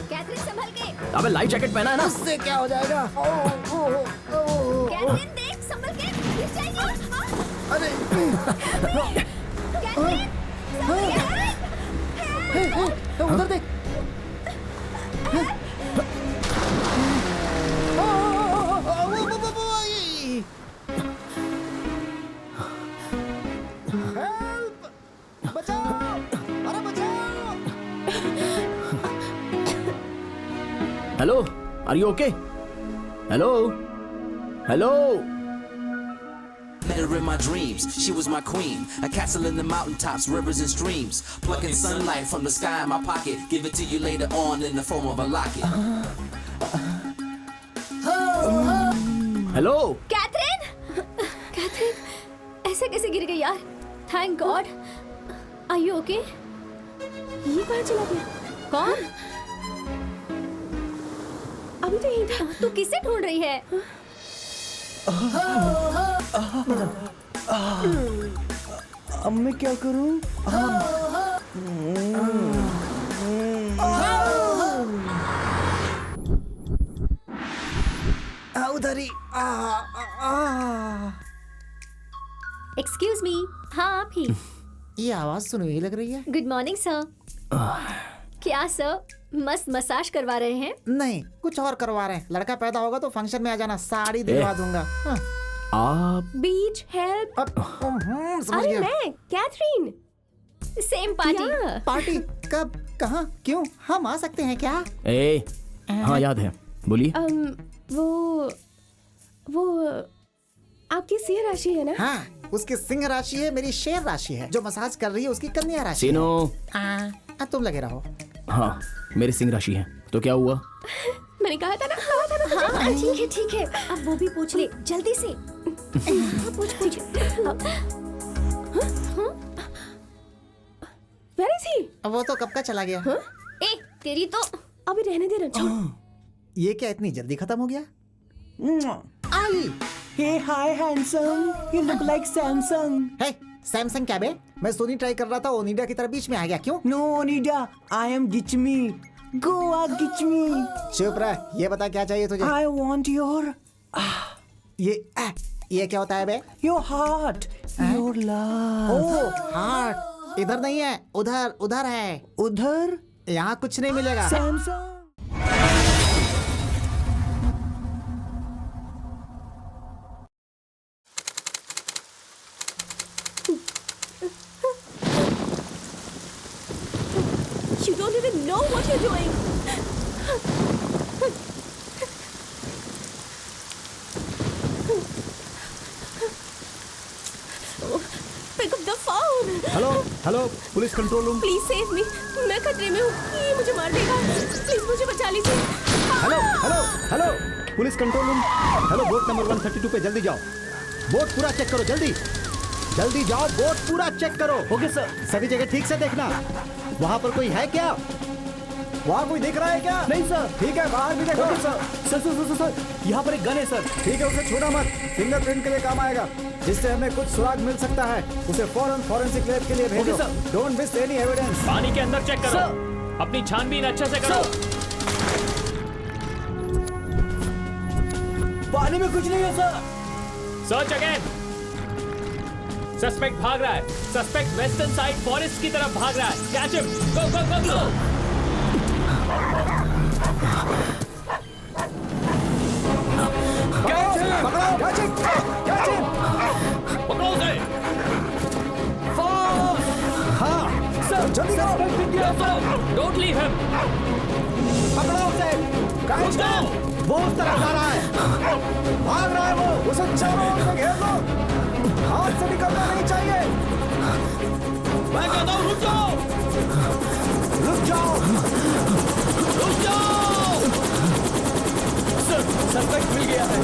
Catherine संभल के। अबे life jacket पहना है ना? उससे क्या हो जाएगा? कैथरीन देख संभल के, गिर जाएगी। अरे कैथरीन संभल के। उधर देख। हेल्प! बचाओ! अरे बचाओ! Hello, are you okay? Hello, hello. Met her in my dreams, she was my queen. A castle in the mountaintops, rivers and streams. Plucking sunlight from the sky in my pocket. Give it to you later on in the form of a locket. Hello. Catherine, Catherine, ऐसे कैसे गिर गई यार? Thank God. Are you okay? ये कहाँ चला गया? कौन? अभी तो यहीं था। तू किसे ढूंढ रही है? अब मैं क्या करूं? उधर ही। Excuse me. हाँ आप ही। ये आवाज सुनो ही लग रही है। Good morning sir. क्या सर मस्त मसाज करवा रहे हैं? नहीं, कुछ और करवा रहे हैं। लड़का पैदा होगा तो फंक्शन में आ जाना, साड़ी दिलवा दूंगा। आप बीच हेल्प। समझ अरे गया। मैं कैथरीन। Same party. पार्टी कब, कहाँ, क्यों? हम आ सकते हैं क्या? ए, हाँ याद है, बोलिए। वो आपकी सिंह राशि है ना? हाँ, उसकी सिंह राशि है, मेरी शेर राशि है। जो मसाज कर रही है उसकी कन्या राशि है। सीनो। तुम लगे रहो। हाँ, मेरी सिंह राशि है। तो क्या हुआ? मैंने कहा था ना। हाँ ठीक है ठीक है। अब वो भी पूछ ले जल्दी से। हाँ, पूछ। Where is he? वो तो कब का चला गया। ए तेरी तो। अभी रहने दे ना, छोड़। ये क्या इतनी जल्दी खत्म हो गया? आई। Hey, hi, handsome. You look like Samsung. है सैमसंग क्या बे? मैं सोनी ट्राई कर रहा था, ओनिडा की तरह बीच में आ गया। क्यों? No, Onida. I am Gichmi. Goa Gichmi. चुप रह। ये बता क्या चाहिए तुझे? I want your ये क्या होता है बे? your heart, your love. Oh heart. इधर नहीं है, उधर उधर है। उधर यहाँ कुछ नहीं मिलेगा। Samsung. You don't even know what you're doing. Pick up the phone. Hello, hello, police control room. Please save me. मैं खतरे में हूँ। ये मुझे मार देगा। Please मुझे बचा लीजिए। Hello, hello, hello, police control room. Hello, boat number 132 पे जल्दी जाओ। बोट पूरा चेक करो, जल्दी जल्दी जाओ। बोट पूरा चेक करो। Okay, sir. सभी जगह ठीक से देखना। वहाँ पर कोई है क्या? वहाँ कोई दिख रहा है क्या? नहीं सर। ठीक है, बाहर भी देखो। Okay, sir. सर, यहाँ पर एक गन है सर। ठीक है, उसे छोड़ो मत। फिंगरप्रिंट के लिए काम आएगा, जिससे हमें कुछ सुराग मिल सकता है। उसे फौरन फॉरेंसिक लैब के लिए भेजो। sir. Don't miss any evidence. पानी के अंदर चेक करो। अपनी छानबीन अच्छे से करो। पानी में कुछ नहीं है सर। Search again. सस्पेक्ट भाग रहा है। सस्पेक्ट वेस्टर्न साइड फॉरेस्ट की तरफ भाग रहा है। Catch him. Go go go go. पकड़ो उसे। हाँ, जल्दी करो। Don't leave him. पकड़ो उसे। Let's go. वो उस तरफ जा रहा है। भाग रहा है वो। उसे चारों ओर से घेर लो। हाथ से निकलना नहीं चाहिए। मैं कहता हूँ रुक जाओ। रुक जाओ। रुक जाओ। सर, सस्पेक्ट मिल गया है।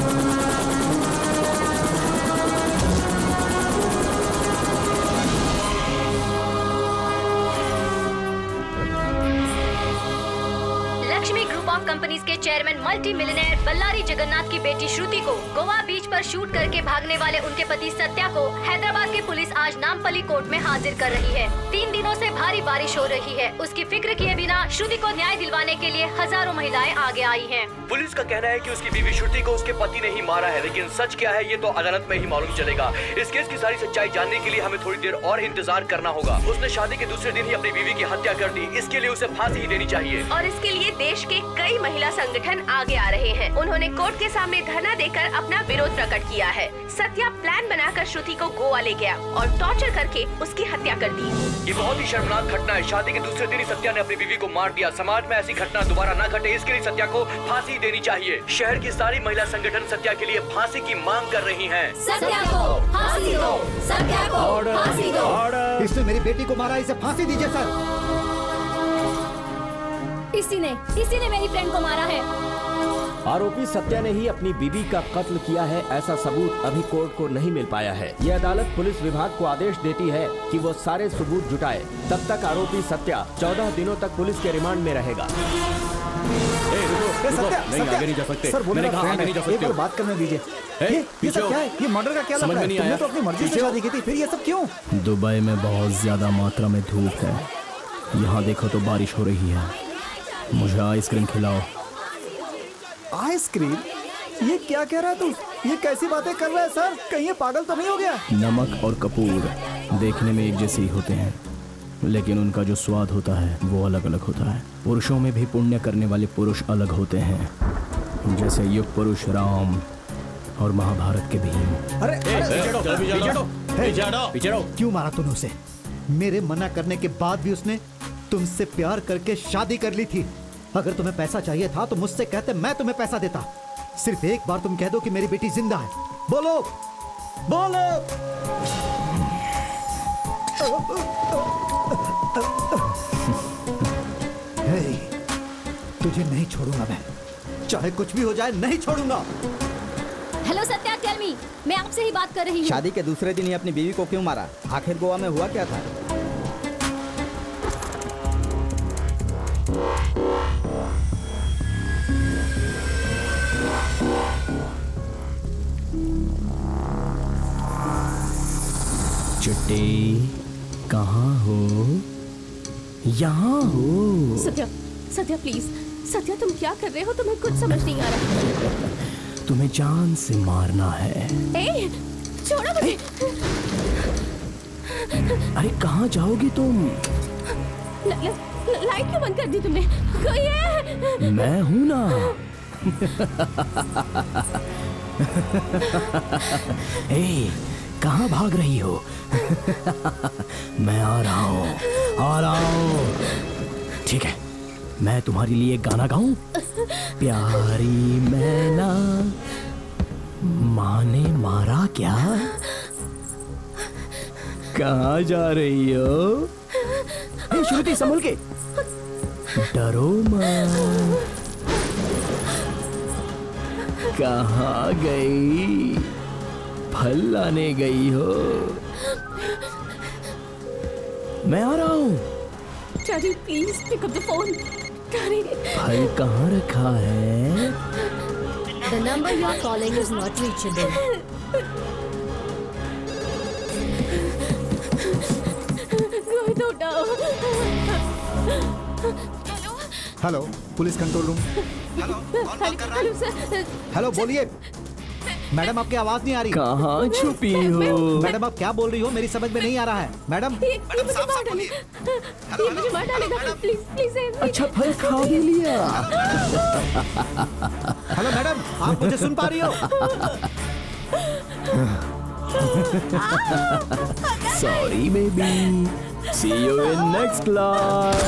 लक्ष्मी ग्रुप कॉक कंपनीज के chairman multi millionaire Ballari Jagannath की बेटी श्रुति को गोवा बीच पर शूट करके भागने वाले उनके पति सत्या को हैदराबाद की पुलिस आज नामपल्ली कोर्ट में हाजिर कर रही है। 3 दिनों से भारी बारिश हो रही है। उसकी फिक्र किए बिना श्रुति को न्याय दिलवाने के लिए हजारों महिलाएं आगे आई हैं। पुलिस का कहना है कि उसकी बीवी श्रुति को उसके पति ने ही मारा है, लेकिन सच क्या है ये तो अदालत में ही मालूम चलेगा। इस केस की सारी सच्चाई जानने के लिए हमें थोड़ी देर और इंतजार करना होगा। उसने शादी के दूसरे दिन ही अपनी बीवी की हत्या कर दी। इसके लिए उसे फांसी ही देनी चाहिए। और इसके लिए देश के कई महिला संगठन आगे आ रहे हैं। उन्होंने कोर्ट के सामने धरना देकर अपना विरोध प्रकट किया है। सत्या प्लान बनाकर श्रुति को गोवा ले गया और टॉर्चर करके उसकी हत्या कर दी। ये बहुत ही शर्मनाक घटना है। शादी के दूसरे दिन ही सत्या ने अपनी बीवी को मार दिया। समाज में ऐसी घटना दोबारा न घटे, इसके लिए सत्या को फांसी देनी चाहिए। शहर की सारी महिला संगठन सत्या के लिए फांसी की मांग कर रही हैं। सत्या को फांसी दो, सत्या को फांसी दो। इसने मेरी बेटी को मारा, इसे फांसी दीजिए सर। इसी ने मेरी फ्रेंड को मारा है। आरोपी सत्या ने ही अपनी बीवी का कत्ल किया है, ऐसा सबूत अभी कोर्ट को नहीं मिल पाया है। ये अदालत पुलिस विभाग को आदेश देती है कि वो सारे सबूत जुटाए। तब तक आरोपी सत्या 14 दिनों तक पुलिस के रिमांड में रहेगा। नहीं, आगे नहीं जा सकते। सर बोले एक बार बात करने दीजिए। ये सब क्या है? ये मर्डर का क्या लग रहा है? तुमने तो अपनी मर्जी से शादी की थी, फिर ये सब क्यों? दुबई में बहुत ज्यादा मात्रा में धूप है। यहाँ देखो तो बारिश हो रही है। मुझे आइसक्रीम खिलाओ। आइसक्रीम? ये क्या कह रहा है तू? ये कैसी बातें कर रहा है सर? कहीं ये पागल तो नहीं हो गया? नमक और कपूर देखने में एक जैसे ही होते हैं, लेकिन उनका जो स्वाद होता है वो अलग अलग होता है। पुरुषों में भी पुण्य करने वाले पुरुष अलग होते हैं, जैसे युग पुरुष राम और महाभारत के भीम। अरे क्यों मारा तूने उसे? मेरे मना करने के बाद भी उसने तुमसे प्यार करके शादी कर ली थी। अगर तुम्हें पैसा चाहिए था तो मुझसे कहते, मैं तुम्हें पैसा देता। सिर्फ एक बार तुम कह दो कि मेरी बेटी जिंदा है। बोलो बोलो। हे, तुझे नहीं छोड़ूंगा मैं, चाहे कुछ भी हो जाए नहीं छोड़ूंगा। हेलो सत्या, टेल मी, मैं आपसे ही बात कर रही हूँ। शादी के दूसरे दिन ही अपनी बीवी को क्यों मारा? आखिर गोवा में हुआ क्या था? चिट्टी कहाँ हो? यहाँ हो। सत्या प्लीज, सत्या तुम क्या कर रहे हो? तुम्हें कुछ समझ नहीं आ रहा। तुम्हें जान से मारना है। ए, छोड़ो मुझे। अरे कहाँ जाओगी तुम? लाइट क्यों बंद कर दी तुमने? कोई है? मैं हूँ ना। ए, कहाँ भाग रही हो? मैं आ रहा हूँ। ठीक है, मैं तुम्हारे लिए गाना गाऊं? प्यारी मैना माँ ने मारा क्या? कहाँ जा रही हो? श्रुति संभल के। डरो मत। कहाँ गई? फल लाने गई हो? मैं आ रहा हूँ। Daddy please pick up the phone. Daddy. फल कहाँ रखा है? The number you are calling is not reachable. कोई तो उठाओ। Hello, police control room. Hello sir. Hello, बोलिए। मैडम, आपकी आवाज नहीं आ रही। कहाँ छुपी हो? मैडम, आप क्या बोल रही हो? मेरी समझ में नहीं आ रहा है। मैडम, ये मुझे मार डालेगा। Please please. अच्छा, फल खा भी लिया। हेलो मैडम, आप मुझे सुन पा रही हो? Sorry baby, see you in next life.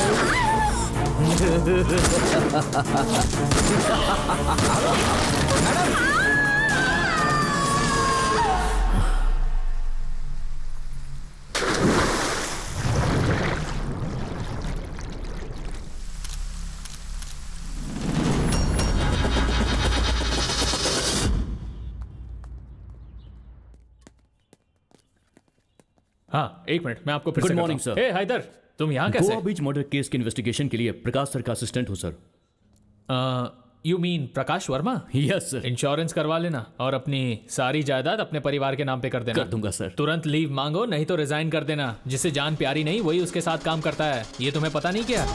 हाँ, एक मिनट, मैं आपको फिर Good से morning, करता हूं। sir. हे हैदर, तुम यहाँ कैसे? गोवा बीच मर्डर केस की इन्वेस्टिगेशन के लिए प्रकाश सर का असिस्टेंट हूँ sir. You mean Prakash Verma? Yes sir. Insurance करवा लेना और अपनी सारी जायदाद अपने परिवार के नाम पे कर देना। कर दूंगा सर। तुरंत लीव मांगो, नहीं तो रिजाइन कर देना। जिसे जान प्यारी नहीं वही उसके साथ काम करता है, ये तुम्हें पता नहीं क्या?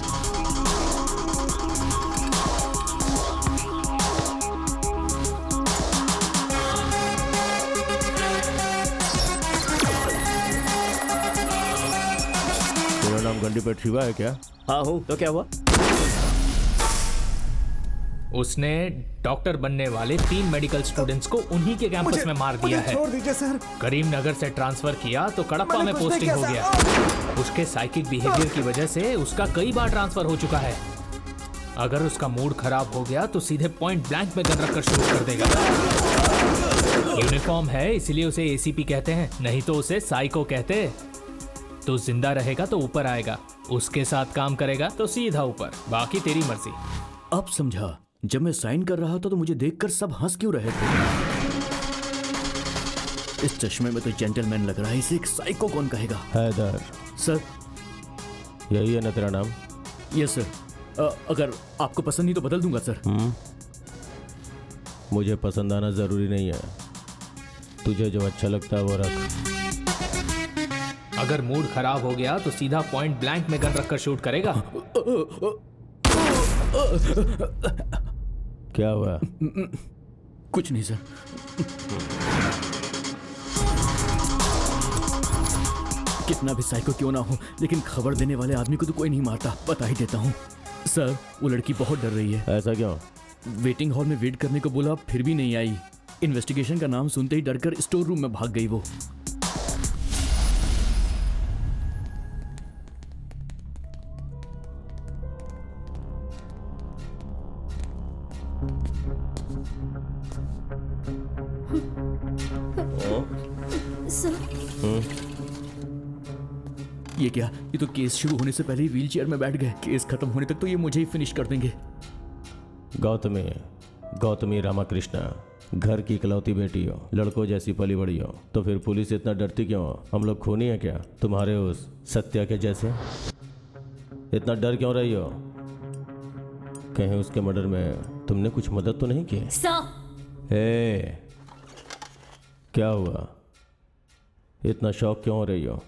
तेरा नाम गंडीपेट शिवा है क्या? हाँ हूँ। तो क्या हुआ? उसने डॉक्टर बनने वाले 3 मेडिकल स्टूडेंट्स को उन्हीं के कैंपस में मार दिया है। छोड़ दीजिए सर। करीमनगर से ट्रांसफर किया तो कड़प्पा में पोस्टिंग हो गया। उसके साइकिक बिहेवियर की वजह से उसका कई बार ट्रांसफर हो चुका है। अगर उसका मूड खराब हो गया तो सीधे पॉइंट ब्लैंक में गन रखकर शुरू कर देगा। यूनिफॉर्म है इसलिए उसे एसीपी कहते हैं, नहीं तो उसे साइको कहते। तो जिंदा रहेगा तो ऊपर आएगा, उसके साथ काम करेगा तो सीधा ऊपर, बाकी तेरी मर्जी। अब समझा। जब मैं साइन कर रहा था तो मुझे देखकर सब हंस क्यों रहे थे। इस चश्मे में तो जेंटलमैन लग रहा है, इसे एक साइको कौन कहेगा? हैदर। सर। यही है ना तेरा नाम? Yes sir. अगर आपको पसंद नहीं तो बदल दूंगा सर। मुझे पसंद आना जरूरी नहीं है, तुझे जो अच्छा लगता है वो रख। अगर मूड खराब हो गया तो सीधा पॉइंट ब्लैंक में गन रखकर शूट करेगा। क्या हुआ? कुछ नहीं सर। कितना भी साइको क्यों ना हो, लेकिन खबर देने वाले आदमी को तो कोई नहीं मारता, बता ही देता हूँ सर। वो लड़की बहुत डर रही है। ऐसा क्यों? वेटिंग हॉल में वेट करने को बोला, फिर भी नहीं आई। इन्वेस्टिगेशन का नाम सुनते ही डरकर स्टोर रूम में भाग गई वो। ये क्या? ये तो केस शुरू होने से पहले ही व्हीलचेयर में बैठ गए। केस खत्म होने तक तो ये मुझे ही फिनिश कर देंगे। गौतमी रामाकृष्णा, घर की इकलौती बेटी हो, लड़कों जैसी पली बड़ी हो, तो फिर पुलिस इतना डरती क्यों हो? हम लोग खूनी है क्या तुम्हारे उस सत्या के जैसे? इतना डर क्यों रही हो? कहीं उसके मर्डर में तुमने कुछ मदद तो नहीं की? ए, क्या हुआ? इतना शौक क्यों हो रही हो?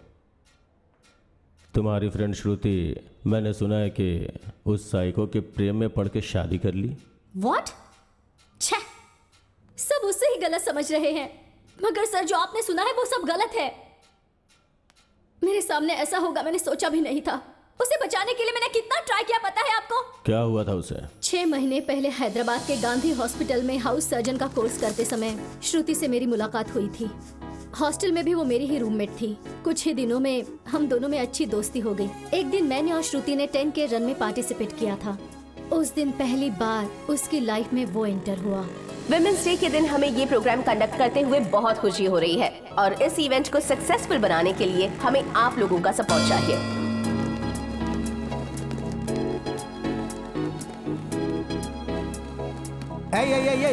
तुम्हारी फ्रेंड श्रुति, मैंने सुना है कि उस साइको के प्रेम में पड़ के शादी कर ली। What? छे, सब उससे ही गलत समझ रहे हैं। मगर सर, जो आपने सुना है वो सब गलत है। मेरे सामने ऐसा होगा मैंने सोचा भी नहीं था। उसे बचाने के लिए मैंने कितना ट्राई किया पता है आपको? क्या हुआ था उसे? 6 महीने पहले हैदराबाद के गांधी हॉस्पिटल में हाउस सर्जन का कोर्स करते समय श्रुति से मेरी मुलाकात हुई थी। हॉस्टल में भी वो मेरी ही रूममेट थी। कुछ ही दिनों में हम दोनों में अच्छी दोस्ती हो गई। एक दिन मैंने और श्रुति ने 10K रन में पार्टिसिपेट किया था। उस दिन पहली बार उसकी लाइफ में वो एंटर हुआ। विमेंस डे के दिन हमें ये प्रोग्राम कंडक्ट करते हुए बहुत खुशी हो रही है और इस इवेंट को सक्सेसफुल बनाने के लिए हमें आप लोगों का सपोर्ट चाहिए।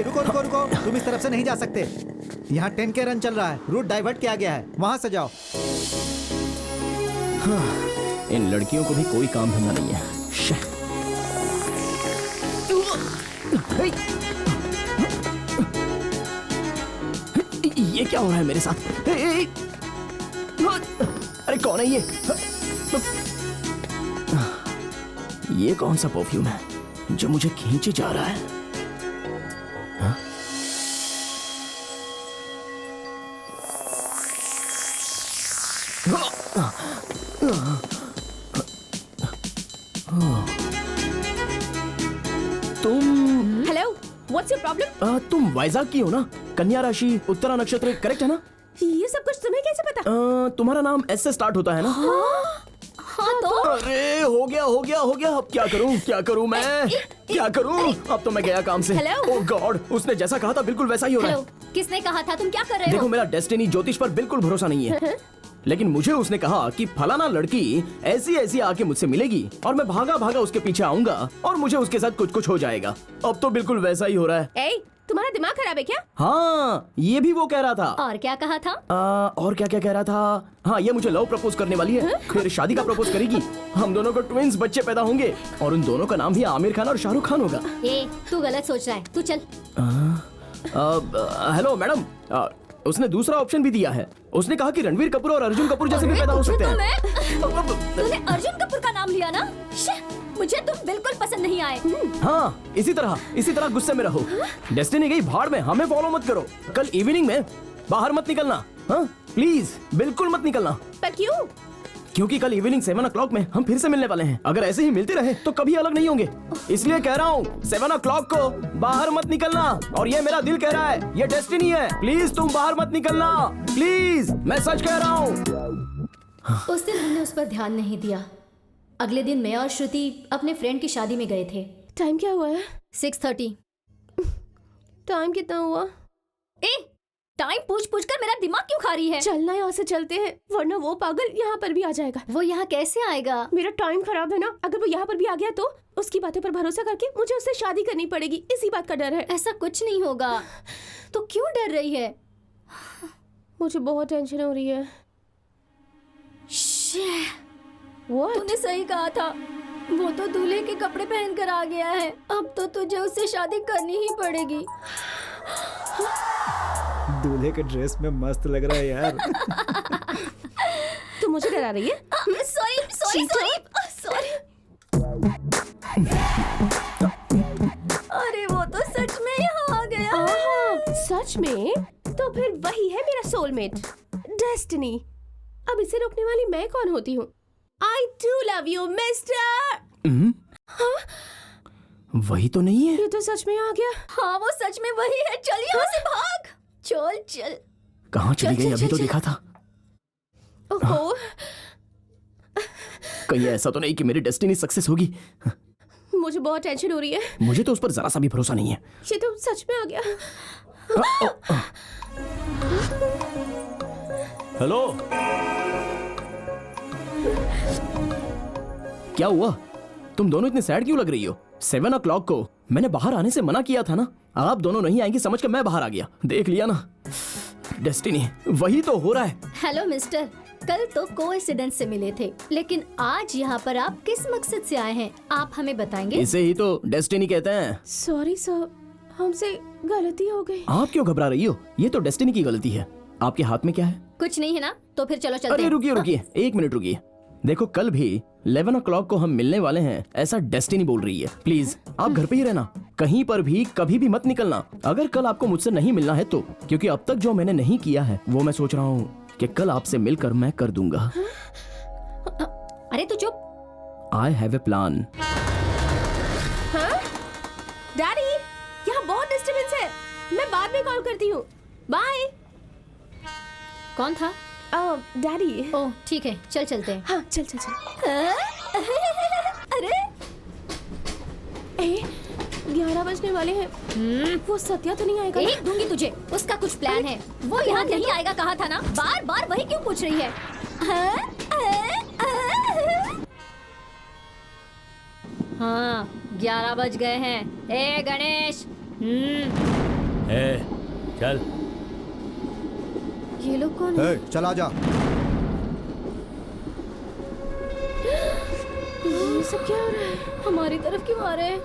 रुको, तुम इस तरफ से नहीं जा सकते। यहाँ 10K रन चल रहा है, रूट डाइवर्ट किया गया है, वहां से जाओ। हाँ, इन लड़कियों को भी कोई काम धंधा नहीं है। ये क्या हो रहा है मेरे साथ? अरे कौन है ये? ये कौन सा परफ्यूम है जो मुझे खींचे जा रहा है? हाँ? तुम हेलो, व्हाट्स योर प्रॉब्लम? तुम वाइजाग की हो ना? कन्या राशि, उत्तरा नक्षत्र, करेक्ट है ना? ये सब कुछ तुम्हें कैसे पता? तुम्हारा नाम एस से स्टार्ट होता है ना? हाँ तो? अरे हो गया। अब क्या करूं मैं? क्या करूं? अब तो मैं गया काम से। ओह गॉड, उसने जैसा कहा था बिल्कुल वैसा ही हो रहा है। किसने कहा था? तुम क्या कर रहे हो? देखो, मेरा डेस्टिनी ज्योतिष पर बिल्कुल भरोसा नहीं है। लेकिन मुझे उसने कहा कि फलाना लड़की ऐसी आके मुझसे मिलेगी और मैं भागा उसके पीछे आऊंगा और मुझे उसके साथ कुछ हो जाएगा। अब तो बिल्कुल वैसा ही हो रहा है। तुम्हारा दिमाग खराब है क्या? हाँ, ये भी वो कह रहा था। और क्या कहा था? और क्या क्या कह रहा था? हाँ, ये मुझे लव प्रपोज करने वाली है, फिर शादी का प्रपोज करेगी, हम दोनों को ट्विंस बच्चे पैदा होंगे और उन दोनों का नाम भी आमिर खान और शाहरुख खान होगा। तू गलत सोच रहा है, तू चल। हेलो मैडम, उसने दूसरा ऑप्शन भी दिया है। उसने कहा कि रणवीर कपूर और अर्जुन कपूर जैसे भी पैदा हो सकते हैं। तूने अर्जुन कपूर का नाम लिया ना? मुझे तुम बिल्कुल पसंद नहीं आए। हाँ, इसी तरह गुस्से में रहो। डेस्टिनी गई भाड़ में, हमें फॉलो मत करो। कल इवनिंग में बाहर मत निकलना, हाँ प्लीज, बिल्कुल मत निकलना। पर क्यों? क्योंकि कल इवनिंग 7 o'clock में हम फिर से मिलने वाले हैं। अगर ऐसे ही मिलते रहे तो कभी अलग नहीं होंगे, इसलिए कह रहा हूँ 7 o'clock को बाहर मत निकलना। और ये मेरा दिल कह रहा है, ये डेस्टिनी है, प्लीज तुम बाहर मत निकलना, प्लीज, मैं सच कह रहा हूँ। उस दिन हमने उस पर ध्यान नहीं दिया। अगले दिन मैं और श्रुति अपने फ्रेंड की शादी में गए थे। टाइम क्या हुआ है? 6:30। टाइम कितना हुआ? टाइम पूछ कर मेरा दिमाग क्यों खा रही है? चलना यहाँ से चलते हैं, वरना वो पागल यहाँ पर भी आ जाएगा। वो यहाँ कैसे आएगा? मेरा टाइम खराब है ना। अगर वो यहाँ पर भी आ गया तो उसकी बातों पर भरोसा करके मुझे उससे शादी करनी पड़ेगी, इसी बात का डर है। ऐसा कुछ नहीं होगा। तो क्यों डर रही है? मुझे बहुत टेंशन हो रही है। तूने सही कहा था, वो तो दूल्हे के कपड़े पहन कर आ गया है। अब तो तुझे उससे शादी करनी ही पड़ेगी। दूल्हे के ड्रेस में मस्त लग रहा है यार। तू मुझे डरा रही है? सॉरी। अरे वो तो सच में यहाँ आ गया। सच में? तो फिर वही है मेरा सोलमेट, डेस्टिनी। अब इसे रोकने वाली मैं कौन होती हूँ? I do love you, mister. वही तो नहीं है। ये तो सच में आ गया। हाँ, वो सच में वही है। चल यहाँ से भाग। चल। कहाँ चली गई? अभी तो दिखा था। ओहो। कहीं ऐसा तो नहीं कि मेरी डेस्टिनी सक्सेस होगी? मुझे बहुत टेंशन हो रही है। मुझे तो उस पर जरा सा भी भरोसा नहीं है। ये तो सच में आ गया। हेलो, क्या हुआ? तुम दोनों इतने सैड क्यों लग रही हो? 7 o'clock को मैंने बाहर आने से मना किया था ना। आप दोनों नहीं आएंगी समझ कर मैं बाहर आ गया। देख लिया ना, डेस्टिनी वही तो हो रहा है। हेलो मिस्टर, कल तो कोइंसिडेंस से मिले थे, लेकिन आज यहाँ पर आप किस मकसद से आए हैं? आप हमें बताएंगे? इसे ही तो डेस्टिनी कहते हैं। सॉरी सर, हमसे गलती हो गई। आप क्यों घबरा रही हो? ये तो डेस्टिनी की गलती है। आपके हाथ में क्या है? कुछ नहीं है ना, तो फिर चलो चलते अरे हैं। रुकिए, 1 मिनट रुकिए। देखो, कल भी 11 o'clock को हम मिलने वाले हैं, ऐसा डेस्टिनी बोल रही है। प्लीज आप घर पे ही रहना, कहीं पर भी कभी भी मत निकलना। अगर कल आपको मुझसे नहीं मिलना है तो, क्योंकि अब तक जो मैंने नहीं किया है वो मैं सोच रहा हूँ कि कल आपसे मिलकर मैं कर दूंगा। अरे तू चुप। I have a plan. Daddy, यहाँ बहुत डिस्टर्बेंस है, मैं बाद में कॉल करती हूँ। बाय। कौन था? डैडी। ओह ठीक है, चल चलते हैं। हाँ चल। अरे 11 बजने वाले हैं। वो सत्या तो नहीं आएगा? एक दूंगी तुझे, उसका कुछ प्लान है। वो यहाँ नहीं आएगा कहा था ना, बार बार वही क्यों पूछ रही है? हाँ 11 बज गए हैं। ए गणेश। चल। ये लोग कौन है? चला जा। ये सब क्या हो रहा है? हमारी तरफ क्यों आ रहे हैं?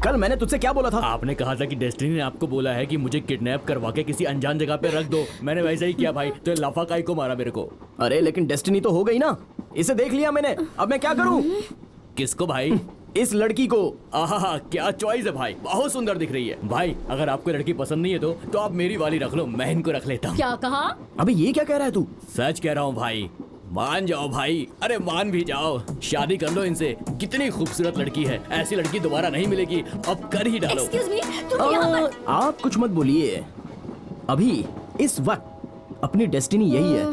कल मैंने तुझसे क्या बोला था? आपने कहा था कि डेस्टिनी ने आपको बोला है कि मुझे किडनैप करवा के किसी अनजान जगह पे रख दो। मैंने वैसा ही किया भाई, तो लाफाकाई को मारा मेरे को। अरे लेकिन डेस्टिनी तो हो गई ना, इसे देख लिया मैंने, अब मैं क्या करूं? किसको भाई? इस लड़की को। आहा, क्या चॉइस है भाई, बहुत सुंदर दिख रही है। भाई अगर आपको लड़की पसंद नहीं है तो आप मेरी वाली रख लो, मैं इनको रख लेता हूँ। क्या कहा? अबे ये क्या कह रहा है तू? सच कह रहा हूँ भाई, मान जाओ भाई, अरे मान भी जाओ, शादी कर लो इनसे। कितनी खूबसूरत लड़की है, ऐसी लड़की दोबारा नहीं मिलेगी, अब कर ही डालो। Excuse me, तुम यहाँ पर... आप कुछ मत बोलिए। अभी इस वक्त अपनी डेस्टिनी यही है,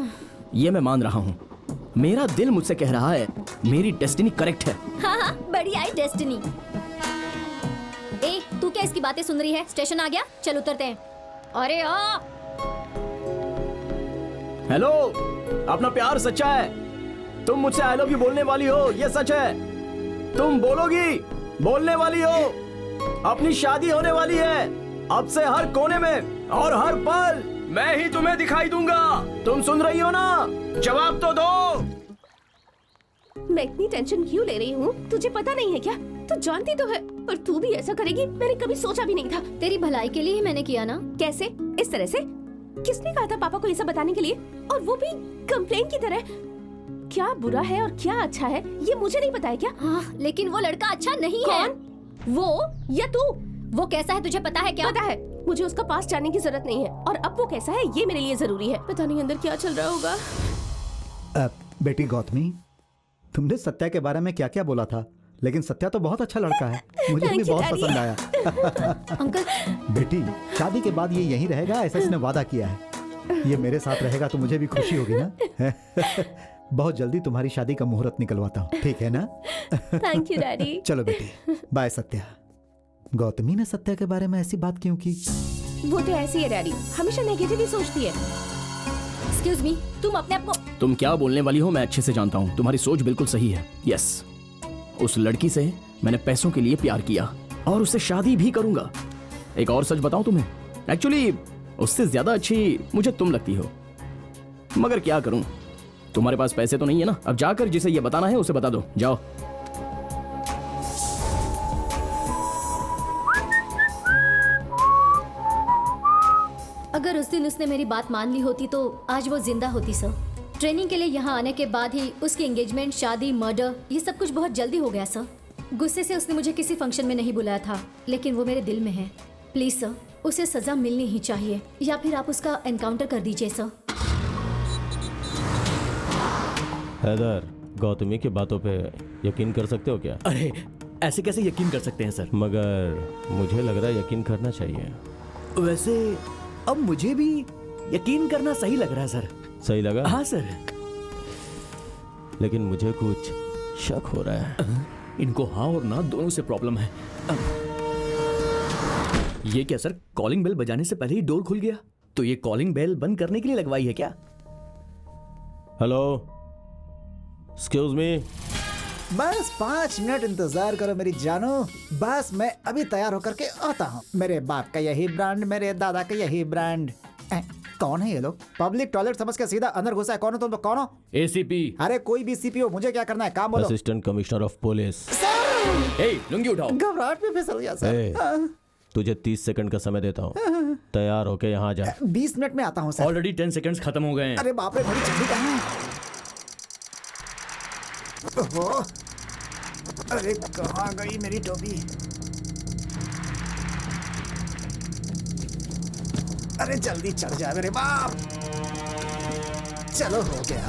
ये मैं मान रहा हूँ, मेरा दिल मुझसे कह रहा है मेरी डेस्टिनी करेक्ट है। हाँ, बड़ी आई डेस्टिनी। ए, तू क्या इसकी बातें सुन रही है? स्टेशन आ गया, चल उतरते हैं। अरे आ! हेलो, अपना प्यार सच्चा है। तुम मुझसे आई लव यू बोलने वाली हो, ये सच है। तुम बोलोगी, बोलने वाली हो। अपनी शादी होने वाली है। अब से हर कोने में और हर पल मैं ही तुम्हें दिखाई दूंगा। तुम सुन रही हो ना? जवाब तो दो। मैं इतनी टेंशन क्यों ले रही हूँ? तुझे पता नहीं है क्या? तू जानती तो है, पर तू भी ऐसा करेगी मैंने कभी सोचा भी नहीं था। तेरी भलाई के लिए ही मैंने किया ना। कैसे? इस तरह से? किसने कहा था पापा को ये सब बताने के लिए? और वो भी कंप्लेन की तरह। क्या बुरा है और क्या अच्छा है ये मुझे नहीं पता है क्या? हाँ, लेकिन वो लड़का अच्छा नहीं है। कौन? वो या तू? वो कैसा है तुझे पता है क्या? पता है, मुझे उसका पास जानने की जरूरत नहीं है। और अब वो कैसा है ये मेरे लिए जरूरी है। पता नहीं अंदर क्या चल रहा होगा। बेटी गौतमी, तुमने सत्या के बारे में क्या क्या बोला था, लेकिन सत्या तो बहुत अच्छा लड़का है। मुझे भी बहुत पसंद आया। अंकल, बेटी शादी के बाद ये यहीं रहेगा, ऐसा इसने वादा किया है। ये मेरे साथ रहेगा तो मुझे भी खुशी होगी ना। बहुत जल्दी तुम्हारी शादी का मुहूर्त निकलवाता हूँ, ठीक है ना? Thank you daddy. चलो बेटी, बाय सत्या। गौतमी ने सत्या के बारे में ऐसी बात क्यों की? वो तो ऐसी है डैडी, हमेशा नेगेटिव ही सोचती है। एक्सक्यूज मी, तुम अपने आप को। तुम क्या बोलने वाली हो मैं अच्छे से जानता हूँ। तुम्हारी सोच बिल्कुल सही है। यस, उस लड़की से मैंने पैसों के लिए प्यार किया और उससे शादी भी करूंगा। एक और सच बताऊं तुम्हें, एक्चुअली उससे ज्यादा अच्छी मुझे तुम लगती हो। मगर क्या करूं, तुम्हारे पास पैसे तो नहीं है ना। अब जाकर जिसे ये बताना है उसे बता दो, जाओ। अगर उस दिन उसने मेरी बात मान ली होती तो आज वो जिंदा होती सर। ट्रेनिंग के लिए यहाँ आने के बाद ही उसकी एंगेजमेंट, शादी, मर्डर, ये सब कुछ बहुत जल्दी हो गया सर। गुस्से से उसने मुझे किसी फंक्शन में नहीं बुलाया था, लेकिन वो मेरे दिल में है। प्लीज सर, उसे सजा मिलनी ही चाहिए, या फिर आप उसका एनकाउंटर कर दीजिए सर। हैदर, गौतमी की बातों पे यकीन कर सकते हो क्या? अरे ऐसे कैसे यकीन कर सकते हैं सर? मगर मुझे लग रहा है यकीन करना चाहिए। वैसे अब मुझे भी यकीन करना सही लग रहा है सर। सही लगा? हाँ सर। लेकिन मुझे कुछ शक हो रहा है। इनको हाँ और ना दोनों से प्रॉब्लम है। ये क्या सर, कॉलिंग बेल बजाने से पहले ही डोर खुल गया? तो ये कॉलिंग बेल बंद करने के लिए लगवाई है क्या? Hello, excuse me. बस 5 मिनट इंतजार करो मेरी जानो। बस मैं अभी तैयार होकर के आता हूँ। मेरे बाप का यही ब्रांड, मेरे दादा का यही ब्रांड। कौन है ये लोग? पब्लिक टॉयलेट समझ के सीधा अंदर घुसा है। कौन हो तुम लोग? कौन हो? एसीपी। अरे कोई भी सीपी हो, मुझे क्या करना है? काम बोलो। Assistant commissioner of police. Lungi उठाओ। घबराहट में फिसल गया सर। तुझे 30 सेकंड का समय देता हूँ, तैयार होके यहाँ जा। 20 मिनट में आता हूँ सर। ऑलरेडी 10 सेकंड्स खत्म हो गए हैं। अरे बाप रे, बड़ी जल्दी कहाँ है? ओहो, अरे कहाँ गई मेरी टोपी? अरे जल्दी चढ़ जा मेरे बाप। चलो हो गया।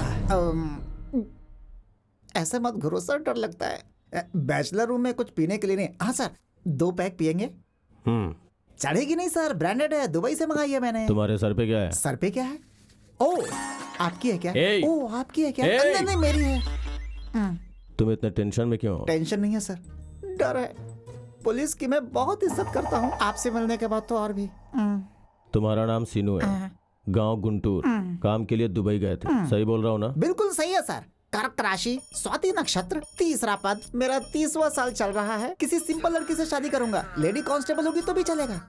ऐसे मत घुरो सर, डर लगता है। बैचलर रूम में कुछ पीने के लिए नहीं। हाँ सर, 2 पैक पियेंगे? चढ़ेगी नहीं सर, ब्रांडेड है, दुबई से मंगाई है मैंने। तुम्हारे सर पे क्या है? सर पे क्या है? ओ, आपकी है क्या? ओ, आपकी है क्या? नहीं नहीं, मेरी है। तुम इतने टेंशन में क्यों हो? टेंशन नहीं है सर, डर है। पुलिस की मैं बहुत इज्जत करता हूँ, आपसे मिलने के बाद तो और भी। तुम्हारा नाम सीनू है, गांव गुंटूर, काम के लिए दुबई गए थे, सही बोल रहा हूँ ना? बिल्कुल सही है सर। कर्क राशि, स्वाति नक्षत्र, 3रा पद, मेरा 30वां साल चल रहा है। किसी सिंपल लड़की से शादी करूंगा, लेडी कांस्टेबल होगी तो भी चलेगा।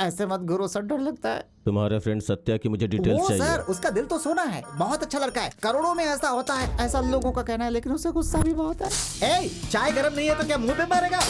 ऐसे मत घुरो सर, डर लगता है। तुम्हारे फ्रेंड सत्या की मुझे डिटेल्स चाहिए। सर, उसका दिल तो सोना है, बहुत अच्छा लड़का है, करोड़ों में ऐसा होता है, ऐसा लोगों का कहना है, लेकिन उसे गुस्सा भी बहुत है। चाय गर्म नहीं है तो क्या मुंह पे मारेगा?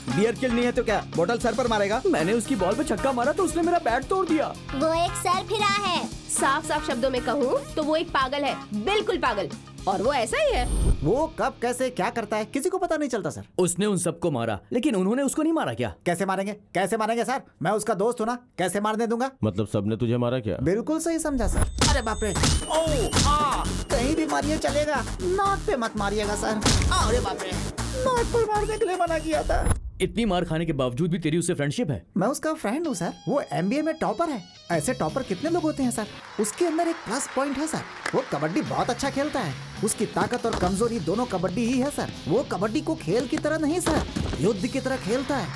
बियर चिल नहीं है तो क्या बोतल सर पर मारेगा? मैंने उसकी बॉल पे छक्का मारा तो उसने मेरा बैट तोड़ दिया। वो एक सर फिरा है। साफ साफ शब्दों में कहूँ तो वो एक पागल है, बिल्कुल पागल। और वो ऐसा ही है। वो कब कैसे क्या करता है किसी को पता नहीं चलता सर। उसने उन सबको मारा, लेकिन उन्होंने उसको नहीं मारा क्या? कैसे मारेंगे? कैसे मारेंगे सर? मैं उसका दोस्त हूँ ना, कैसे मारने दूंगा? मतलब सबने तुझे मारा क्या? बिल्कुल सही समझा सर। अरे बाप रे, कहीं भी मारिए चलेगा, नाक पे मत मारिएगा सर। अरे बाप रे, नाक पर मारने के लिए मना किया था। इतनी मार खाने के बावजूद भी तेरी उससे फ्रेंडशिप है? मैं उसका फ्रेंड हूँ सर। वो एमबीए में टॉपर है। ऐसे टॉपर कितने लोग होते हैं सर। उसके अंदर एक प्लस पॉइंट है सर, वो कबड्डी बहुत अच्छा खेलता है। उसकी ताकत और कमजोरी दोनों कबड्डी ही है सर। वो कबड्डी को खेल की तरह नहीं सर, युद्ध की तरह खेलता है।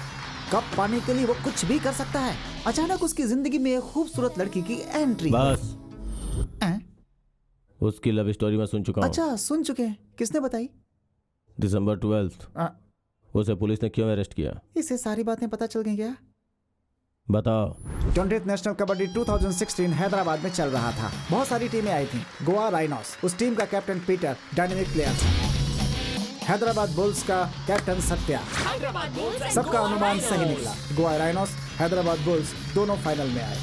कप पाने के लिए वो कुछ भी कर सकता है। अचानक उसकी जिंदगी में एक खूबसूरत लड़की की एंट्री। बस उसकी लव स्टोरी मैं सुन चुका हूँ। अच्छा, सुन चुके हैं? किसने बताई? दिसंबर 12 उसे पुलिस ने क्यों अरेस्ट किया? इसे सारी बातें पता चल गई क्या? बताओ। 20th नेशनल कबड्डी 2016 हैदराबाद में चल रहा था। बहुत सारी टीमें आई थी। गोवा राइनोस, उस टीम का कैप्टन पीटर डायनेमिक प्लेयर था। हैदराबाद बुल्स का कैप्टन सत्या। सबका अनुमान सही निकला। गोवा राइनोस, हैदराबाद बुल्स दोनों फाइनल में आए।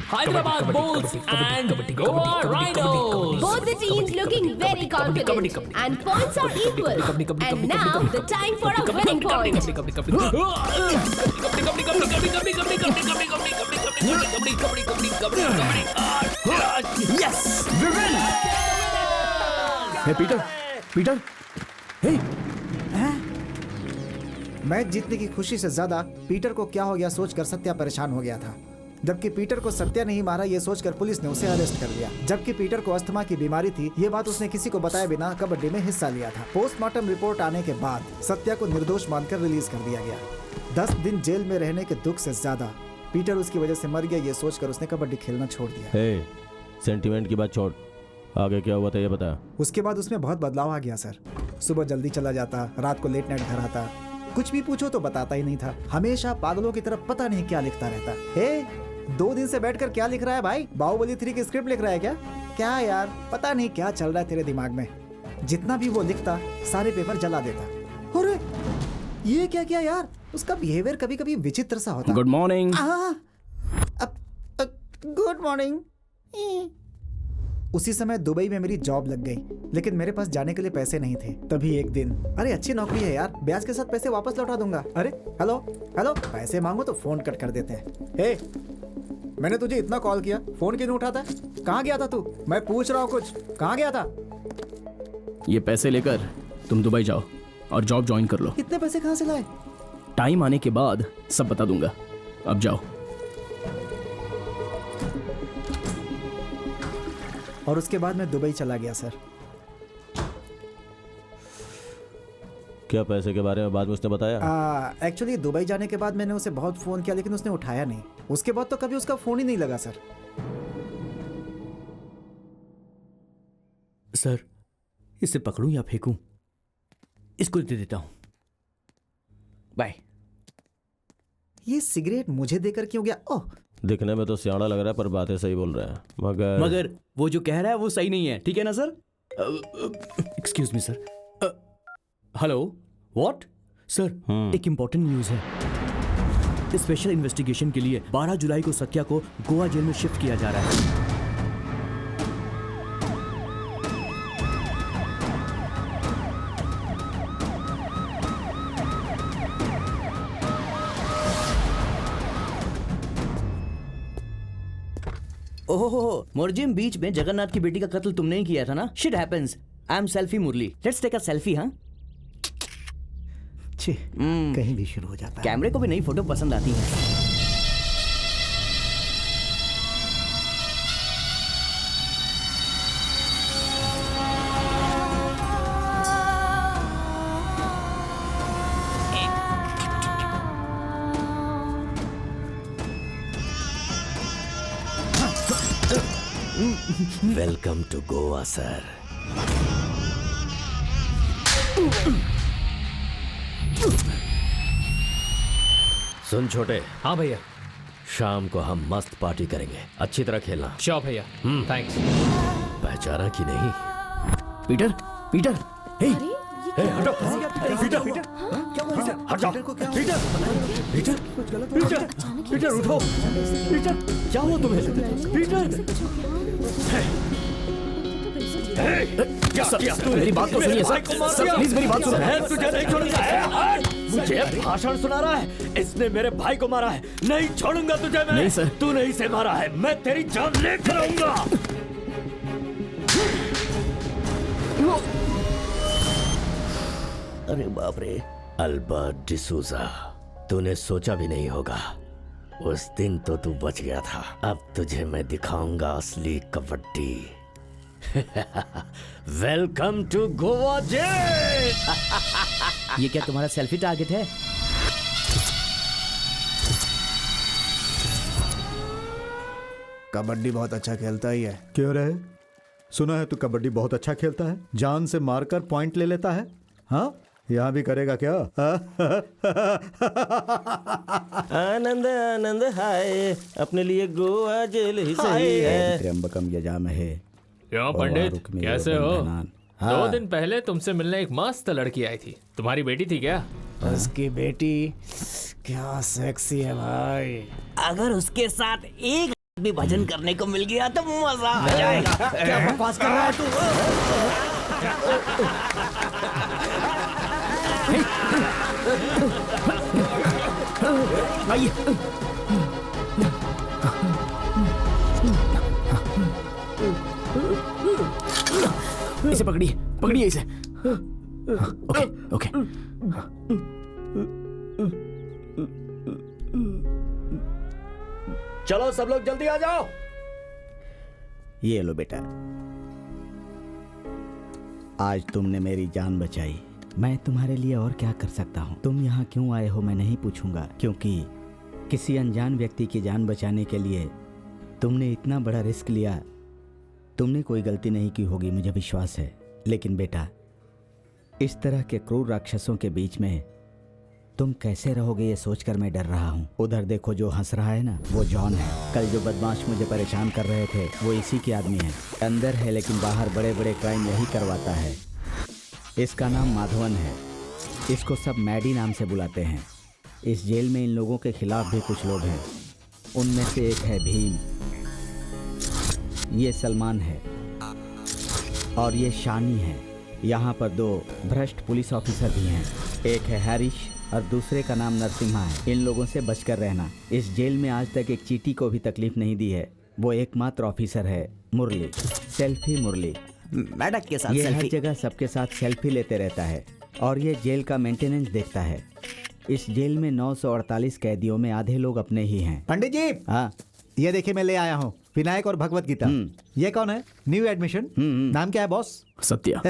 Hyderabad Bulls and Goa Rhinos. Both the teams looking very confident, and points are equal. And now the time for a winning point. Yes, we win. Hey Peter, hey. Match जीतने की खुशी से ज्यादा Peter को क्या हो गया सोचकर सत्या परेशान हो गया था। जबकि पीटर को सत्या नहीं मारा ये सोचकर पुलिस ने उसे अरेस्ट कर लिया। जबकि पीटर को अस्थमा की बीमारी थी, ये बात उसने किसी को बताए बिना कबड्डी में हिस्सा लिया था। पोस्टमार्टम रिपोर्ट आने के बाद सत्या को निर्दोष मानकर रिलीज कर दिया गया। 10 दिन जेल में रहने के दुख से ज्यादा पीटर उसकी वजह से मर गया ये सोचकर उसने कबड्डी खेलना छोड़ दिया। हे, सेंटिमेंट की बात छोड़, आगे क्या हुआ था ये बता। उसके बाद उसमें बहुत बदलाव आ गया सर। सुबह जल्दी चला जाता, रात को लेट नाइट घर आता। कुछ भी पूछो तो बताता ही नहीं था। हमेशा पागलों की तरफ पता नहीं क्या लिखता रहता। हे, 2 दिन से बैठकर क्या लिख रहा है भाई? बाहुबली 3 की स्क्रिप्ट लिख रहा है क्या? क्या यार, पता नहीं क्या चल रहा है तेरे दिमाग में। जितना भी वो लिखता सारे पेपर जला देता। अरे ये क्या किया यार? उसका बिहेवियर कभी कभी विचित्र सा होता। Good morning. Good morning. उसी समय दुबई में मेरी जॉब लग गई, लेकिन मेरे पास जाने के लिए पैसे नहीं थे। तभी एक दिन, अरे अच्छी नौकरी है यार, ब्याज के साथ पैसे वापस लौटा दूंगा। अरे हेलो, पैसे मांगो तो फोन कट कर देते हैं। हे, मैंने तुझे इतना कॉल किया, फोन क्यों नहीं उठाता? कहाँ गया था तू? मैं पूछ रहा हूँ कुछ, कहाँ गया था? ये पैसे लेकर तुम दुबई जाओ और जॉब ज्वाइन कर लो। इतने पैसे कहाँ से लाए? टाइम आने के बाद सब बता दूंगा, अब जाओ। और उसके बाद मैं दुबई चला गया सर। क्या पैसे के बारे में बाद में उसने बताया? एक्चुअली दुबई जाने के बाद मैंने उसे बहुत फोन किया, लेकिन उसने उठाया नहीं। उसके बाद तो कभी उसका फोन ही नहीं लगा सर। सर, इसे पकड़ूं या फेंकूं? इसको दे देता हूं। बाय। ये सिगरेट मुझे देकर क्यों गया? ओह, दिखने में तो सियाना लग रहा है पर बातें सही बोल रहा है। मगर वो जो कह रहा है वो सही नहीं है, ठीक है ना sir? Excuse me sir. Hello, what? Sir, एक इंपॉर्टेंट न्यूज है। स्पेशल इन्वेस्टिगेशन के लिए 12 जुलाई को सत्या को गोवा जेल में शिफ्ट किया जा रहा है। ओहो, मोरजिम बीच में जगन्नाथ की बेटी का कत्ल तुमने ही किया था ना? Shit happens. I am selfie Murali. Let's take a selfie. हाँ, कहीं भी शुरू हो जाता है। कैमरे को भी नई फोटो पसंद आती है। Welcome to Goa sir. सुन छोटे। हाँ भैया। शाम को हम मस्त पार्टी करेंगे, अच्छी तरह खेलना। श्योर भैया, थैंक्स। पहचाना कि नहीं? पीटर, पीटर, हे, हटो। पीटर, हट जाओ। पीटर उठो। पीटर, क्या हुआ तुम्हें? पीटर, मेरी बात तो सुनिए सर, प्लीज मेरी बात सुनिए। तुझे नहीं छोड़ूंगा। मुझे भाषण सुना रहा है। इसने मेरे भाई को मारा है, नहीं छोड़ूंगा तुझे मैं। नहीं सर, तू नहीं से मारा है, मैं तेरी जान लेकर आऊंगा। अरे बाप रे, अल्बर्ट डिसूजा, तूने सोचा भी नहीं होगा, उस दिन तो तू बच गया था। अब तुझे मैं दिखाऊंगा असली kabaddi. Welcome to Goa jail. ये क्या तुम्हारा सेल्फी टारगेट है? कबड्डी बहुत अच्छा खेलता ही है। क्यों रहे? सुना है तू कबड्डी बहुत अच्छा खेलता है, जान से मारकर पॉइंट ले लेता है। हाँ, यहाँ भी करेगा क्या? आनंद आनंद हाय, अपने लिए गोवा जेल ही सही है। त्र्यंबकम यजामहे। क्यों पंडित, कैसे हो? 2 दिन पहले तुमसे मिलने एक मस्त लड़की आई थी, तुम्हारी बेटी थी क्या? उसकी बेटी क्या सेक्सी है भाई। अगर उसके साथ एक भी भजन करने को मिल गया तो मजा आ जाएगा। क्या बकवास कर रहा है तू? आइए। इसे पकड़िए, पकड़िए इसे। Okay okay. चलो सब लोग जल्दी आ जाओ। ये लो बेटा, आज तुमने मेरी जान बचाई। मैं तुम्हारे लिए और क्या कर सकता हूँ? तुम यहाँ क्यों आए हो मैं नहीं पूछूंगा, क्योंकि किसी अनजान व्यक्ति की जान बचाने के लिए तुमने इतना बड़ा रिस्क लिया। तुमने कोई गलती नहीं की होगी, मुझे विश्वास है। लेकिन बेटा, इस तरह के क्रूर राक्षसों के बीच में तुम कैसे रहोगे ये सोचकर मैं डर रहा हूँ। उधर देखो, जो हंस रहा है ना, वो जॉन है। कल जो बदमाश मुझे परेशान कर रहे थे वो इसी के आदमी है। अंदर है लेकिन बाहर बड़े बड़े क्राइम यही करवाता है। इसका नाम माधवन है। इसको सब मैडी नाम से बुलाते हैं। इस जेल में इन लोगों के खिलाफ भी कुछ लोग हैं। उनमें से एक है भीम, ये सलमान है और ये शानी है। यहाँ पर 2 भ्रष्ट पुलिस ऑफिसर भी हैं। एक है हैरिश और दूसरे का नाम नरसिम्हा है। इन लोगों से बचकर रहना। इस जेल में आज तक एक चींटी को भी तकलीफ नहीं दी है। वो एकमात्र ऑफिसर है मुरली, सेल्फी मुरली। मैडक के साथ ये हर सेल्फी। जगह सबके साथ सेल्फी लेते रहता है और ये जेल का मेंटेनेंस देखता है। इस जेल में 948 कैदियों में आधे लोग अपने ही हैं। पंडित जी, हाँ, ये देखिए मैं ले आया हूँ विनायक और भगवत गीता। ये कौन है? New admission. नाम क्या है boss? Satya.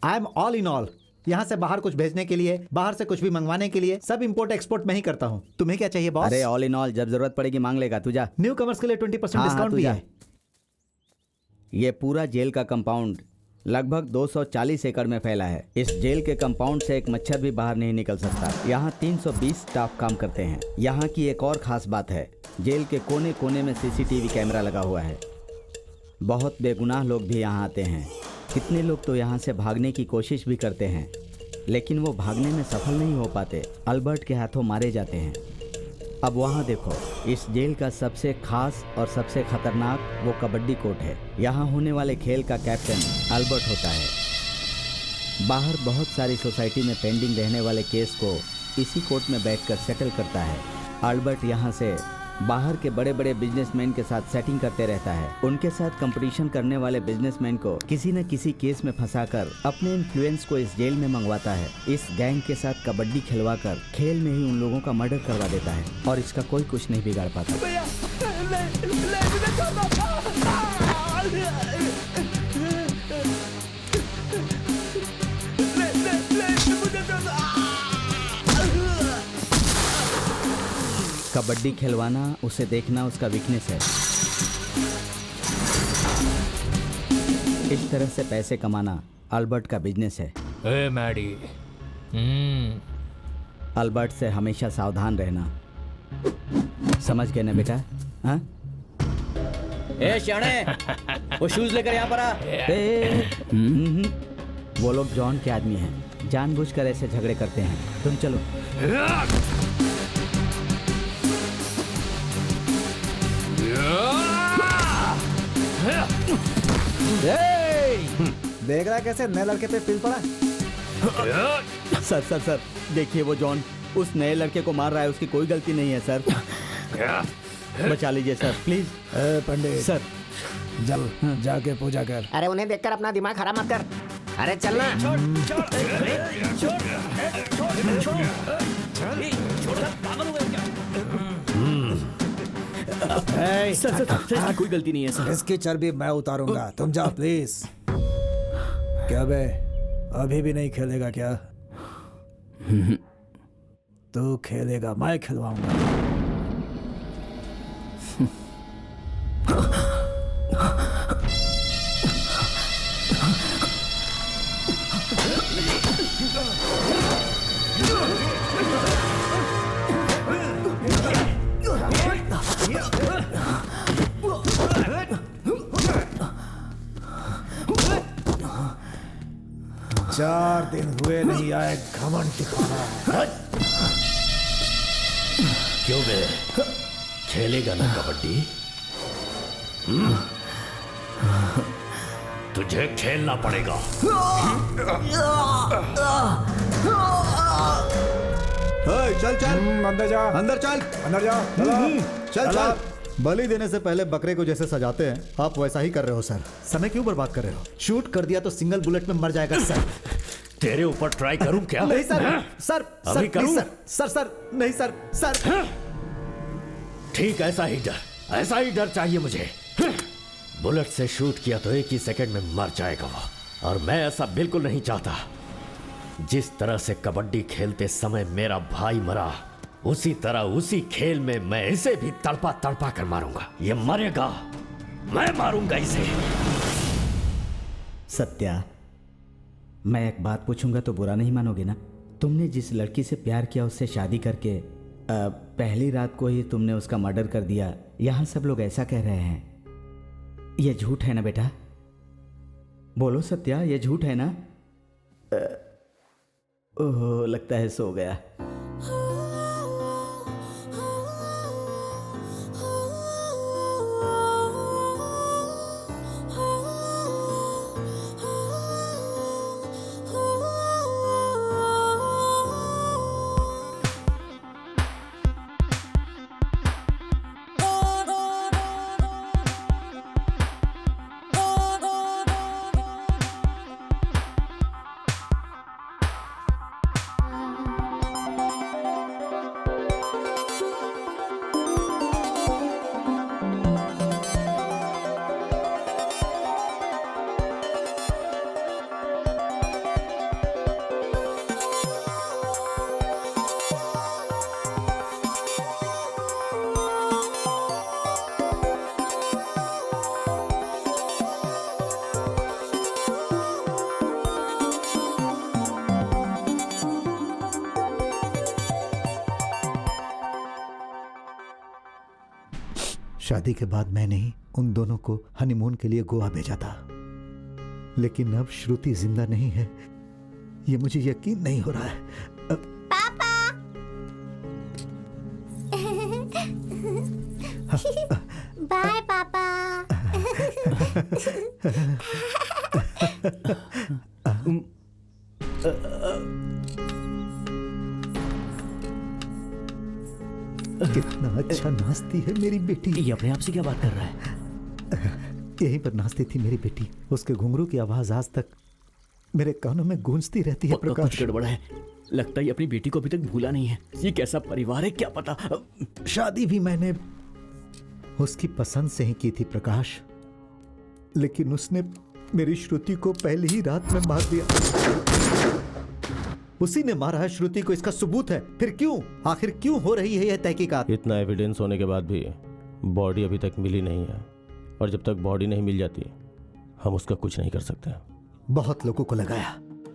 I am all in all. यहाँ से बाहर कुछ भेजने के लिए, बाहर से कुछ भी मंगवाने के लिए सब इंपोर्ट एक्सपोर्ट मैं ही करता हूँ। तुम्हें क्या चाहिए बॉस? अरे ऑल इन ऑल, जब जरूरत पड़ेगी मांग लेगा। तू जा। न्यू कमर्स के लिए 20% डिस्काउंट भी है। ये पूरा जेल का कंपाउंड लगभग 240 एकड़ में फैला है। इस जेल के कंपाउंड से एक मच्छर भी बाहर नहीं निकल सकता। यहाँ 320 स्टाफ काम करते हैं। यहाँ की एक और खास बात है, जेल के कोने कोने में सीसीटीवी कैमरा लगा हुआ है। बहुत बेगुनाह लोग भी यहाँ आते हैं। कितने लोग तो यहाँ से भागने की कोशिश भी करते हैं, लेकिन वो भागने में सफल नहीं हो पाते, अल्बर्ट के हाथों मारे जाते हैं। अब वहाँ देखो, इस जेल का सबसे खास और सबसे खतरनाक वो कबड्डी कोर्ट है। यहाँ होने वाले खेल का कैप्टन अल्बर्ट होता है। बाहर बहुत सारी सोसाइटी में पेंडिंग रहने वाले केस को इसी कोर्ट में बैठकर सेटल करता है। अल्बर्ट यहाँ से बाहर के बड़े बड़े बिजनेसमैन के साथ सेटिंग करते रहता है। उनके साथ कंपटीशन करने वाले बिजनेसमैन को किसी न किसी केस में फंसाकर अपने इन्फ्लुएंस को इस जेल में मंगवाता है। इस गैंग के साथ कबड्डी खिलवाकर खेल में ही उन लोगों का मर्डर करवा देता है और इसका कोई कुछ नहीं बिगाड़ पाता। कबड्डी खिलवाना, उसे देखना उसका वीकनेस है। इस तरह से पैसे कमाना अल्बर्ट का बिजनेस है। ए मैडी, अल्बर्ट से हमेशा सावधान रहना, समझ गए ना बेटा? हाँ? ए शाणे, वो शूज लेकर यहाँ पर आ। वो लोग जॉन के आदमी हैं, जानबूझकर ऐसे झगड़े करते हैं। तुम चलो। देख रहा है कैसे नए लड़के पे फिर पड़ा? सर सर सर, देखिए वो जॉन उस नए लड़के को मार रहा है। उसकी कोई गलती नहीं है सर। बचा लीजिए सर प्लीज। पंडित सर जल जाके पूजा कर। अरे उन्हें देखकर अपना दिमाग खराब मत कर। अरे चलना। सर इसकी कोई गलती नहीं है सर। इसकी चर्बी मैं उतारूंगा, तुम जाओ प्लीज। क्या बे, अभी भी नहीं खेलेगा क्या? तू खेलेगा, मैं खिलवाऊंगा। चार दिन हुए नहीं आए, घमंड दिखाना है। क्यों बे, खेलेगा ना कबड्डी? तुझे खेलना पड़ेगा। चल चल अंदर जा, अंदर चल, अंदर जा, चल चल। बलि देने से पहले बकरे को जैसे सजाते हैं, आप वैसा ही कर रहे हो सर। समय क्यों बर्बाद कर रहे हो? शूट कर दिया तो सिंगल बुलेट में मर जाएगा सर। तेरे ऊपर ट्राई करूं क्या? नहीं सर, सर अभी करूं? सर नहीं सर, सर। ठीक, ऐसा ही डर चाहिए मुझे। बुलेट से शूट किया तो एक ही सेकंड में मर जाएगा वो, और मैं ऐसा बिल्कुल नहीं चाहता। जिस तरह से कबड्डी खेलते समय मेरा भाई मरा, उसी तरह उसी खेल में मैं इसे भी तड़पा तड़पा कर मारूंगा। ये मरेगा, मैं मारूंगा इसे। सत्या, मैं एक बात पूछूंगा तो बुरा नहीं मानोगे ना? तुमने जिस लड़की से प्यार किया उससे शादी करके पहली रात को ही तुमने उसका मर्डर कर दिया, यहाँ सब लोग ऐसा कह रहे हैं। ये झूठ है ना बेटा? बोलो सत्या, ये झूठ है ना? ओह, लगता है सो गया। शादी के बाद मैंने ही उन दोनों को हनीमून के लिए गोवा भेजा था, लेकिन अब श्रुति जिंदा नहीं है, ये मुझे यकीन नहीं हो रहा है। पापा। बाय पापा। कितना अच्छा नाचती है मेरी बेटी। ये अपने आप से क्या बात कर रहा है? यहीं पर नाचती थी मेरी बेटी, उसके घुंघरू की आवाज आज तक मेरे कानों में गूंजती रहती है। प्रकाश, कुछ गड़बड़ है, लगता है ये अपनी बेटी को अभी तक भूला नहीं है। ये कैसा परिवार है क्या पता। शादी भी मैंने उसकी पसंद से ही की थी प्रकाश, लेकिन उसने मेरी श्रुति को पहली ही रात में मार दिया। उसी ने मारा है श्रुति को, इसका सबूत है। फिर क्यों, आखिर क्यों हो रही है यह तहकीकात? इतना एविडेंस होने के बाद भी बॉडी अभी तक मिली नहीं है, और जब तक बॉडी नहीं मिल जाती हम उसका कुछ नहीं कर सकते। बहुत लोगों को लगाया,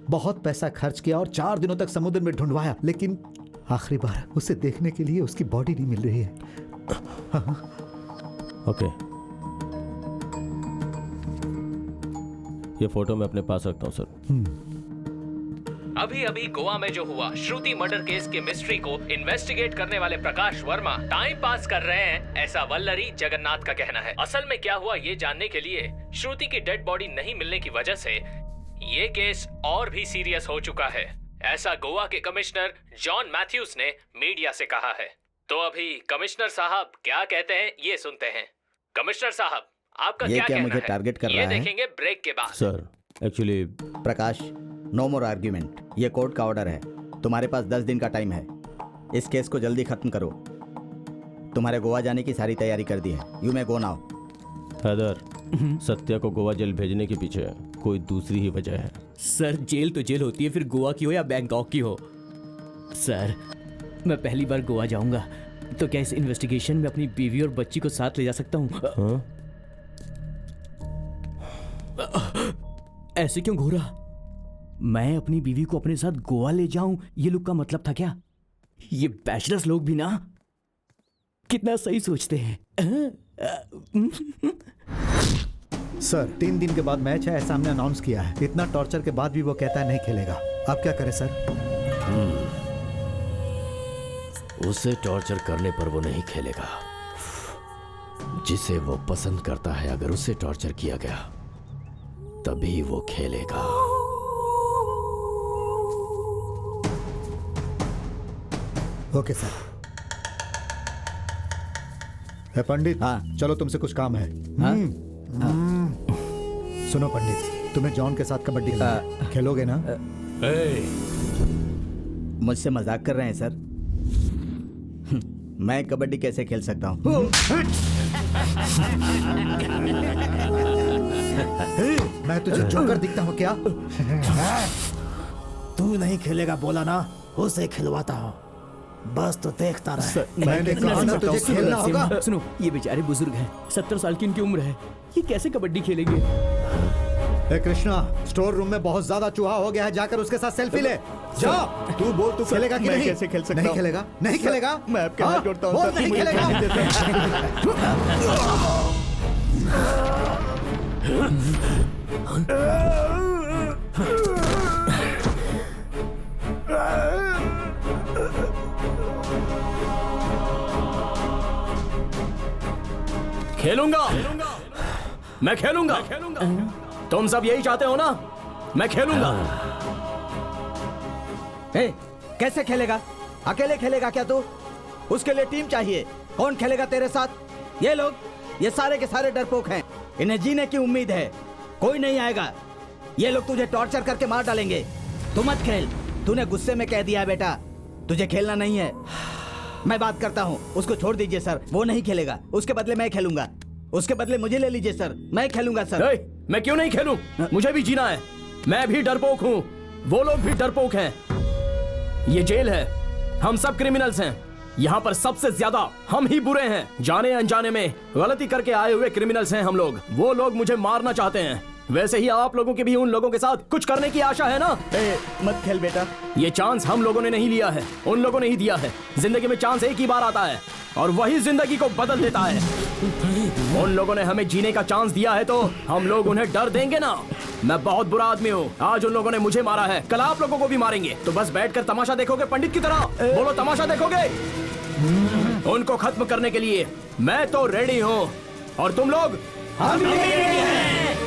बहुत पैसा खर्च किया और 4 दिनों तक समुद्र में ढूंढवाया, लेकिन आखिरी बार उसे देखने के लिए उसकी बॉडी नहीं मिल रही है। ओके, ये फोटो मैं अपने पास रखता हूँ सर। अभी अभी गोवा में जो हुआ श्रुति मर्डर केस के मिस्ट्री को इन्वेस्टिगेट करने वाले प्रकाश वर्मा टाइम पास कर रहे हैं, ऐसा वल्लरी जगन्नाथ का कहना है। असल में क्या हुआ ये जानने के लिए श्रुति की डेड बॉडी नहीं मिलने की वजह से ये केस और भी सीरियस हो चुका है, ऐसा गोवा के कमिश्नर जॉन मैथ्यूज ने मीडिया से कहा है। तो अभी कमिश्नर साहब क्या कहते हैं ये सुनते हैं। कमिश्नर साहब, आपका क्या कहना मुझे है? टारगेट कर ये रहा है? देखेंगे ब्रेक के बाद। सर, एक्चुअली प्रकाश, नो मोर आर्ग्यूमेंट। ये कोर्ट का ऑर्डर है। तुम्हारे पास 10 दिन का टाइम है। इस केस को जल्दी खत्म करो। तुम्हारे गोवा जाने की सारी तैयारी कर दी है। You may go now. Haider, Satya को गोवा जेल भेजने के पीछे कोई दूसरी ही वजह है। सर, जेल तो जेल होती है, फिर गोवा की हो या बैंकॉक की हो। सर, मैं पहली बार गोवा जाऊंगा, तो क्या इस इन्वेस्टिगेशन में अपनी बीवी और बच्ची को साथ ले जा सकता हूँ? ऐसे क्यों घूरा? मैं अपनी बीवी को अपने साथ गोवा ले जाऊं, ये लोग का मतलब था क्या? ये बैचलर्स लोग भी ना कितना सही सोचते हैं। सर, 3 दिन के बाद मैच है, ऐसा हमने अनाउंस किया है। इतना टॉर्चर के बाद भी वो कहता है नहीं खेलेगा। आप क्या करें सर? उसे टॉर्चर करने पर वो नहीं खेलेगा। जिसे वो पसंद करता है, अगर उसे टॉर्चर किया गया तभी वो खेलेगा। Okay sir. पंडित, हाँ, चलो तुमसे कुछ काम है। सुनो पंडित, तुम्हें जॉन के साथ कबड्डी खेलोगे ना? मुझसे मजाक कर रहे हैं सर? मैं कबड्डी कैसे खेल सकता हूँ? मैं तुझे जोकर दिखता हूँ क्या? तू नहीं खेलेगा बोला ना, उसे खिलवाता हूँ। बस तो देखता रहे। मैंने कहा ना तुझे खेलना होगा। सुनो, ये बेचारे बुजुर्ग हैं, 70 साल की इनकी उम्र है, ये कैसे कबड्डी खेलेंगे? ए कृष्णा, स्टोर रूम में बहुत ज्यादा चूहा हो गया है, जाकर उसके साथ सेल्फी ले। जा, तू बोल, तू खेलेगा कि नहीं? कैसे खेल सकता नहीं खेलेगा? नहीं खेलेगा? मैं आपके हाथ जोड़ता हूँ। बोल, नहीं खेलेगा? खेलूंगा, मैं खेलूंगा। तुम सब यही चाहते हो ना? मैं खेलूंगा। कैसे खेलेगा? अकेले खेलेगा क्या तू? उसके लिए टीम चाहिए। कौन खेलेगा तेरे साथ? ये लोग, ये सारे के सारे डरपोक हैं। इन्हें जीने की उम्मीद है, कोई नहीं आएगा। ये लोग तुझे टॉर्चर करके मार डालेंगे। तू मत खेल। तूने गुस्से में कह दिया बेटा, तुझे खेलना नहीं है। मैं बात करता हूँ, उसको छोड़ दीजिए सर। वो नहीं खेलेगा, उसके बदले मैं खेलूंगा। उसके बदले मुझे ले लीजिए सर, मैं खेलूंगा सर। मैं क्यों नहीं खेलूं? मुझे भी जीना है। मैं भी डरपोक हूँ, वो लोग भी डरपोक हैं। ये जेल है, हम सब क्रिमिनल्स हैं। यहाँ पर सबसे ज्यादा हम ही बुरे हैं। जाने अनजाने में गलती करके आए हुए क्रिमिनल्स हैं हम लोग। वो लोग मुझे मारना चाहते हैं। वैसे ही आप लोगों की भी उन लोगों के साथ कुछ करने की आशा है ना? मत खेल बेटा। ये चांस हम लोगों ने नहीं लिया है, उन लोगों ने ही दिया है। जिंदगी में चांस एक ही बार आता है और वही जिंदगी को बदल देता है। उन लोगों ने हमें जीने का चांस दिया है, तो हम लोग उन्हें डर देंगे ना? मैं बहुत बुरा आदमी हूँ। आज उन लोगों ने मुझे मारा है, कल आप लोगों को भी मारेंगे। तो बस बैठकर तमाशा देखोगे पंडित की तरह? बोलो, तमाशा देखोगे? उनको खत्म करने के लिए मैं तो रेडी हूँ, और तुम लोग? हम भी रेडी हैं।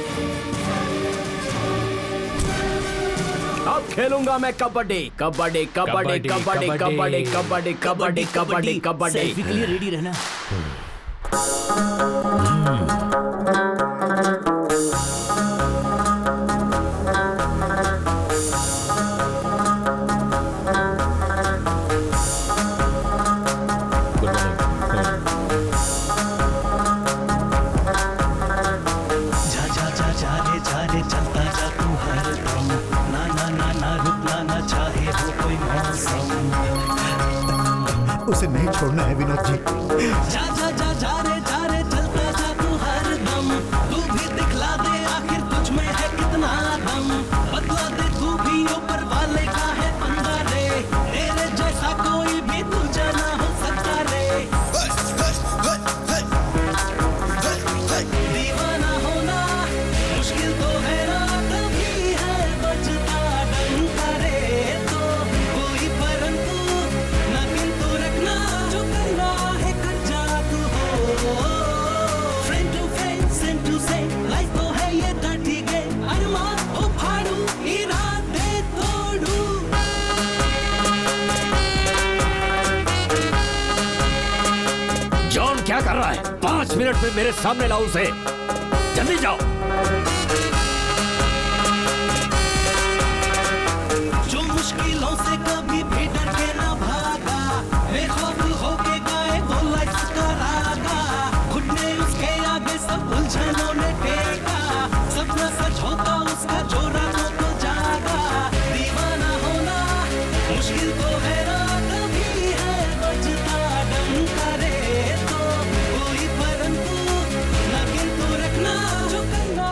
अब खेलूंगा मैं कबड्डी, कबड्डी, कबड्डी, कबड्डी, कबड्डी, कबड्डी, कबड्डी, कबड्डी, कबड्डी। सेल्फी के लिए रेडी रहना। उसे नहीं छोड़ना है विनोद जी। जा जा जा जा रे चलता जा तू हर दम। तू भी दिखला दे आखिर तुझ में है कितना दम। बतला दे तू भी ऊपर वाले का है पंगा रे। तेरे जैसा कोई भी तुझे ना हो सकता रे। दीवाना होना मुश्किल तो है ना, कभी है बचता डंका रे। तो कोई परंतु ना किंतु रखना, जो करना है कर जा तू हो। Friend to friend, same to same, life तो है ये डर्टी गेम। अरमान हो फाड़ू, इरादे तोड़ू। जॉन क्या कर रहा है? 5 मिनट में मेरे सामने लाओ उसे। जल्दी जाओ।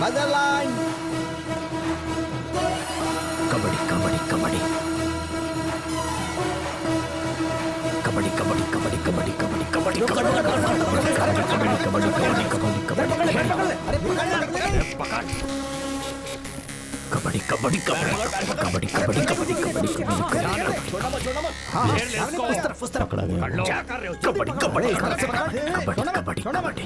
मदरलैंड। कबड्डी कबड्डी कबड्डी कबड्डी कबड्डी कबड्डी कबड्डी कबड्डी कबड्डी कबड्डी कबड्डी कबड्डी पकड़ा गया। Kabaddi kabaddi kabaddi kabaddi kabaddi kabaddi kabaddi kabaddi kabaddi kabaddi kabaddi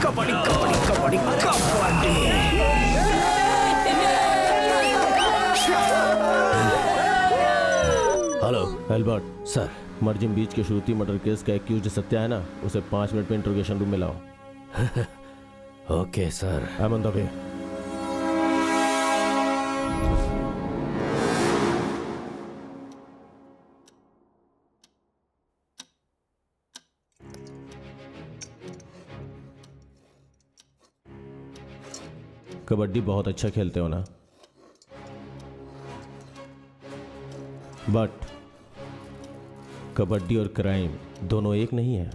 kabaddi kabaddi kabaddi kabaddi hello Albert sir, मर्जिम बीच के श्रुति मर्डर केस का एक्यूज्ड सत्या है ना, उसे 5 मिनट में इंट्रोगेशन रूम में लाओ। Okay sir. I am on the way. Kabaddi बहुत अच्छा खेलते हो ना, बट कबड्डी और क्राइम दोनों एक नहीं है।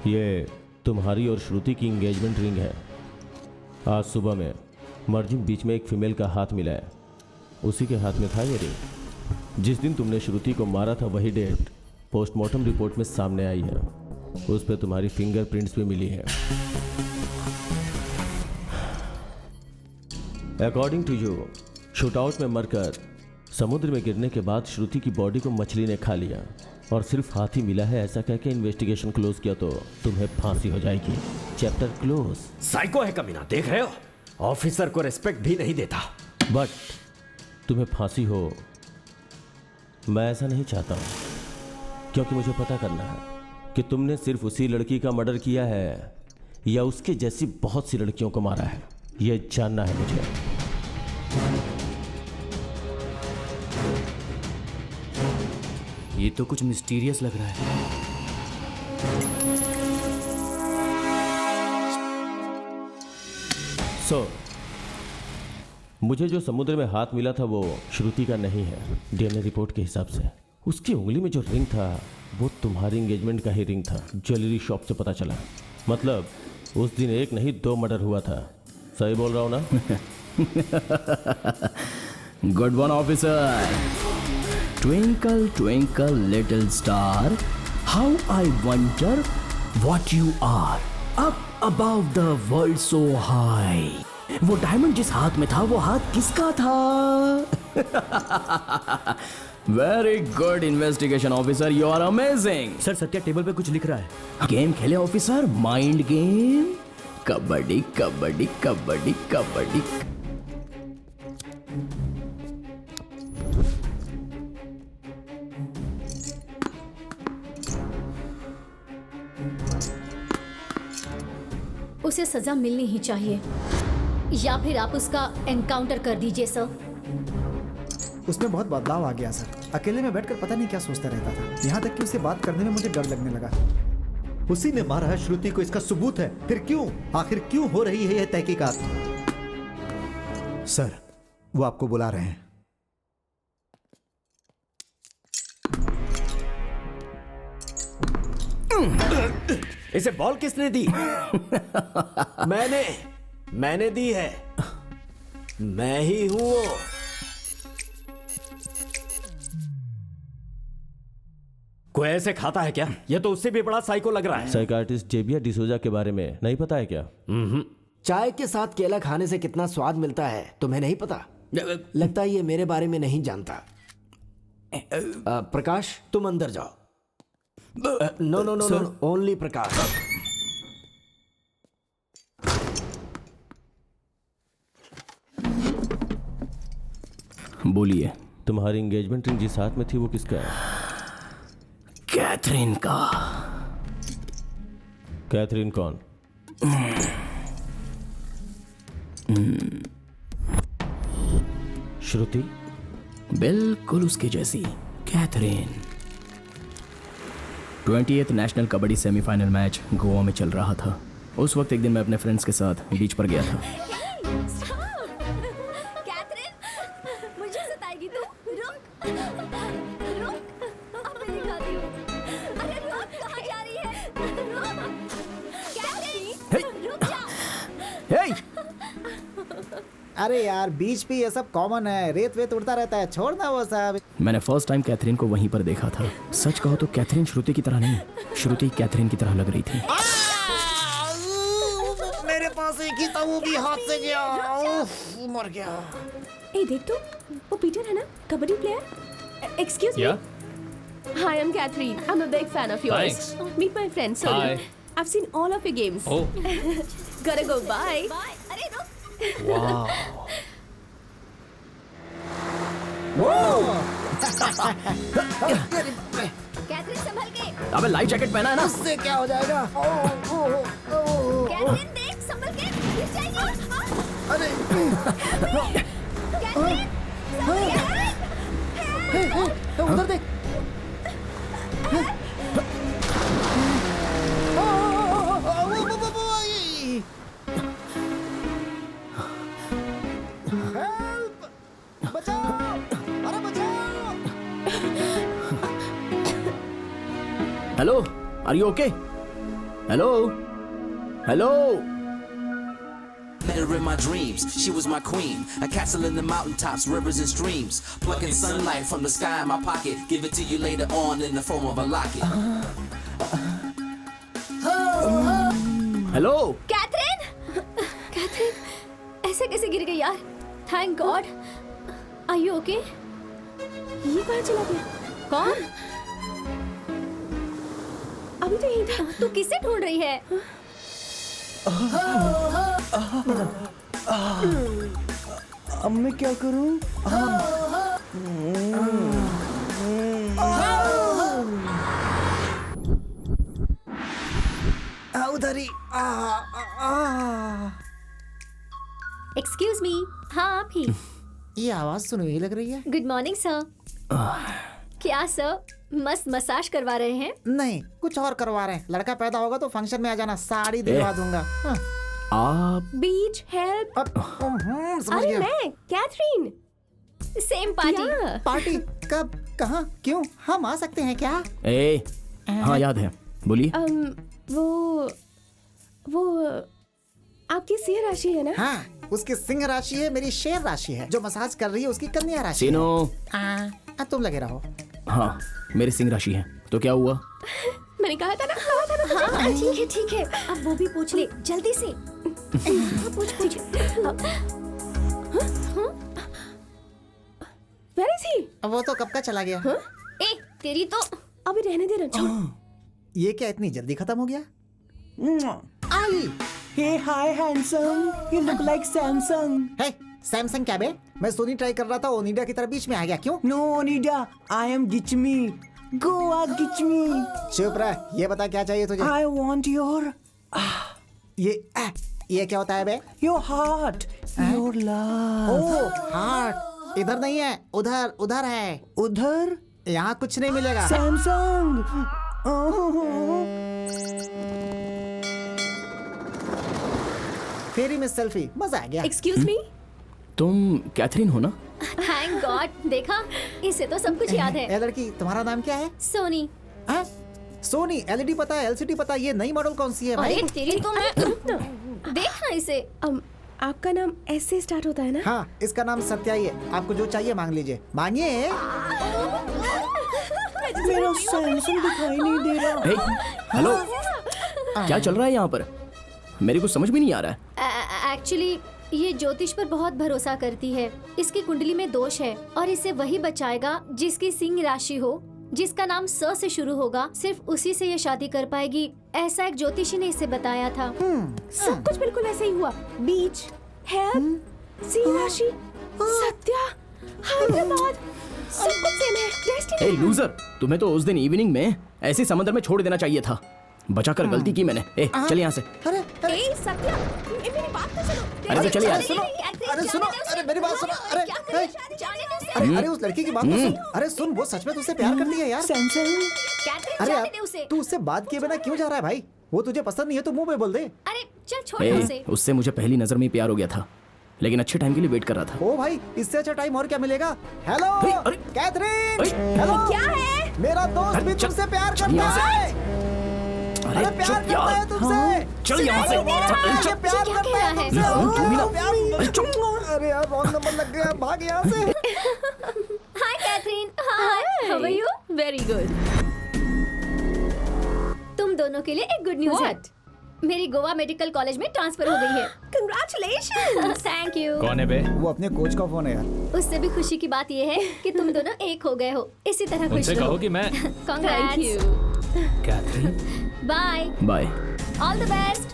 ये तुम्हारी और श्रुति की इंगेजमेंट रिंग है। आज सुबह में मर्जिम बीच में एक फीमेल का हाथ मिला है, उसी के हाथ में था ये रिंग। जिस दिन तुमने श्रुति को मारा था वही डेट पोस्टमार्टम रिपोर्ट में सामने आई है, उस पर तुम्हारी फिंगरप्रिंट्स भी मिली है। अकॉर्डिंग टू यू, शूटआउट में मरकर समुद्र में गिरने के बाद श्रुति की बॉडी को मछली ने खा लिया और सिर्फ हाथ ही मिला है ऐसा कह के इन्वेस्टिगेशन क्लोज किया तो तुम्हें फांसी हो जाएगी। Chapter close. साइको है कमीना, देख रहे हो? ऑफिसर को रिस्पेक्ट भी नहीं देता। बट तुम्हें फांसी हो, मैं ऐसा नहीं चाहता हूं, क्योंकि मुझे पता करना है कि तुमने सिर्फ उसी लड़की का मर्डर किया है या उसके जैसी बहुत सी लड़कियों को मारा है, यह जानना है मुझे। ये तो कुछ मिस्टीरियस लग रहा है। मुझे जो समुद्र में हाथ मिला था वो श्रुति का नहीं है। डीएनए रिपोर्ट के हिसाब से उसकी उंगली में जो रिंग था वो तुम्हारी एंगेजमेंट का ही रिंग था, ज्वेलरी शॉप से पता चला। मतलब उस दिन एक नहीं 2 मर्डर हुआ था। सही बोल रहा हूं ना? Good one officer. Twinkle twinkle little star, how I wonder what you are up above the world so high. वो डायमंड जिस हाथ में था वो हाथ किसका था? Very good investigation officer, you are amazing. Sir Satya table पे कुछ लिख रहा है। गेम खेले officer, mind game. Kabaddi kabaddi kabaddi kabaddi. उसे सजा मिलनी ही चाहिए, या फिर आप उसका एनकाउंटर कर दीजिए सर। उसमें बहुत बदलाव आ गया सर। अकेले में बैठकर पता नहीं क्या सोचता रहता था, यहाँ तक कि उससे बात करने में मुझे डर लगने लगा। उसी ने मारा है श्रुति को, इसका सबूत है। फिर क्यों, आखिर क्यों हो रही है यह तहकीकात? सर, वो आपको बुला रहे हैं। इसे बॉल किसने दी? मैंने दी है। मैं ही हूं वो। कोई ऐसे खाता है क्या? ये तो उससे भी बड़ा साइको लग रहा है। साइकार्टिस्ट जेबिया डिसोजा के बारे में नहीं पता है क्या? चाय के साथ केला खाने से कितना स्वाद मिलता है तुम्हें नहीं पता? लगता है ये मेरे बारे में नहीं जानता। प्रकाश, तुम अंदर जाओ। No no no no, only Prakash. बोलिए। तुम्हारी एंगेजमेंट रिंग जिस हाथ में थी वो किसका है? कैथरीन का। कैथरीन कौन? श्रुति? बिल्कुल उसकी जैसी Catherine. 20th national kabaddi semifinal match Goa में चल रहा था। उस वक्त एक दिन मैं अपने फ्रेंड्स के साथ बीच पर गया था। कैथरीन, मुझे सताएगी तू? रुक, रुक, अब मैं दिखाती हूँ। अरे रुक, कहाँ जा रही है? रुक, कैथरीन, रुक जा। अरे यार बीच पे ये सब कॉमन है, रेत वेत उड़ता रहता है, छोड़ना वो सब। मैंने फर्स्ट टाइम कैथरीन को वहीं पर देखा था। सच कहो तो कैथरीन श्रुति की तरह नहीं, श्रुति कैथरीन की तरह लग रही थी। मेरे पास एक ही था, वो भी हाथ से गया, मर गया। ए देख तो, वो पीटर है ना, kabaddi player. Excuse me. Hi, I'm Catherine. I'm a big fan of yours. Thanks. Meet my friend Sony. Hi. I've seen all of your games. Oh. Gotta go. Bye. Bye. अरे रुक। वाह। कैथरीन संभल के। अबे life jacket पहना है ना? उससे क्या हो जाएगा? कैथरीन देख, संभल के, गिर जाएगी। अरे कैथरीन, संभल के। उधर देख। Hello, are you okay? Hello, hello. Met her in my dreams, she was my queen. A castle in the mountaintops, rivers and streams. Plucking sunlight from the sky in my pocket. Give it to you later on in the form of a locket. Hello. Catherine, Catherine, ऐसे कैसे गिर गई यार? Thank God. Are you okay? ये कहाँ चला गया? कौन? अभी तो यहीं था। तू किसे ढूंढ रही है? अब मैं क्या करूं? उधर ही। Excuse me. हाँ आप ही। ये आवाज सुनी हुई लग रही है। Good morning sir. क्या सर मस्त मसाज करवा रहे हैं? नहीं, कुछ और करवा रहे हैं। लड़का पैदा होगा तो फंक्शन में आ जाना, साड़ी दिलवा दूंगा। हाँ। आप बीच हेल्प। समझ अरे गया। मैं कैथरीन। Same party. पार्टी कब, कहाँ, क्यों? हम आ सकते हैं क्या? ए, हाँ याद है, बोलिए। वो आपकी सिंह राशि है ना? हाँ, उसकी सिंह राशि है, मेरी शेर राशि है। जो मसाज कर रही है उसकी कन्या राशि। सीनो। तुम लगे रहो। हाँ, मेरी सिंह राशि है। तो क्या हुआ? मैंने कहा था ना। हाँ ठीक है ठीक है। अब वो भी पूछ ले जल्दी से। पूछ। Where is he? वो तो कब का चला गया। ए तेरी तो अभी रहने दे ना। ये क्या इतनी जल्दी खत्म हो गया? आई। Hey, hi, handsome. You look like Samsung. Hey, Samsung क्या बे? मैं सोनी ट्राई कर रहा था, ओनिडा की तरह बीच में आ गया। क्यों? No, Onida. I am Gichmi. Goa Gichmi. चुप रह। ये बता क्या चाहिए तुझे? I want your... ये क्या होता है बे? Your heart. Your love. Oh, heart. इधर नहीं है, उधर है। उधर? यहाँ कुछ नहीं मिलेगा। Samsung. फेरी में सेल्फी, मजा आ गया। Excuse me? तुम कैथरीन हो ना? Thank God. देखा, इसे तो सब कुछ याद है। ए लड़की, तुम्हारा नाम क्या है? सोनी। सोनी। एलईडी पता है, एलसीडी पता है, ये नई मॉडल कौन सी है भाई? अरे तेरी तो मैं देखना इसे। आपका नाम ऐसे स्टार्ट होता है ना? हाँ, इसका नाम सत्या ही है। आपको जो चाहिए मांग लीजिए। मांगिए। मेरा सैमसंग दिखाई नहीं दे रहा। हे, हेलो, क्या चल रहा है यहाँ पर? मेरे को समझ भी नहीं आ रहा है। एक्चुअली ये ज्योतिष पर बहुत भरोसा करती है। इसकी कुंडली में दोष है और इसे वही बचाएगा जिसकी सिंह राशि हो, जिसका नाम स से शुरू होगा। सिर्फ उसी से ये शादी कर पाएगी, ऐसा एक ज्योतिषी ने इसे बताया था। सब कुछ बिल्कुल ऐसे ही हुआ। बीच, हेल्प, सिंह राशि, सत्या, हैदराबाद, सब कुछ सेम है। डेस्टिनी। ए लूजर, तुम्हें तो उस दिन इवनिंग में ऐसे समंदर में छोड़ देना चाहिए था। बचाकर गलती की मैंने। ए, चल यहाँ से। अरे सत्या, मेरी बात तो सुनो। अरे तो चलिए यार। अरे सुनो, अरे मेरी बात सुनो, अरे उस लड़की की बात तो सुन। अरे सुन, वो सच में तुझसे प्यार करती है यार। अरे यार, तू उससे बात किए बिना क्यों जा रहा है भाई? वो तुझे पसंद नहीं है तो मुंह पे बोल दे। अरे चल छोड़ उसे। उससे मुझे पहली नजर में ही प्यार हो गया था, लेकिन अच्छे टाइम के लिए वेट कर रहा था। ओ भाई, इससे अच्छा टाइम और क्या मिलेगा? Hello Catherine, hello. क्या है? मेरा दोस्त भी तुमसे प्यार करता है। अरे प्यार करता है तुमसे। चल यहाँ से। ये प्यार करता है तुमसे। अरे यार रॉन्ग नंबर लग गया, भाग यहाँ से। Hi Catherine. Hi, how are you? Very good. तुम दोनों के लिए एक गुड न्यूज़ है। मेरी गोवा मेडिकल कॉलेज में ट्रांसफर हो गई है। Congratulations! Thank you. कौन है बे? वो अपने कोच का फोन है यार। उससे भी खुशी की बात ये है कि तुम दोनों एक हो गए हो। इसी तरह खुश उनसे रहो। कहो कि मैं Congrats. Catherine. Bye. Bye. All the best.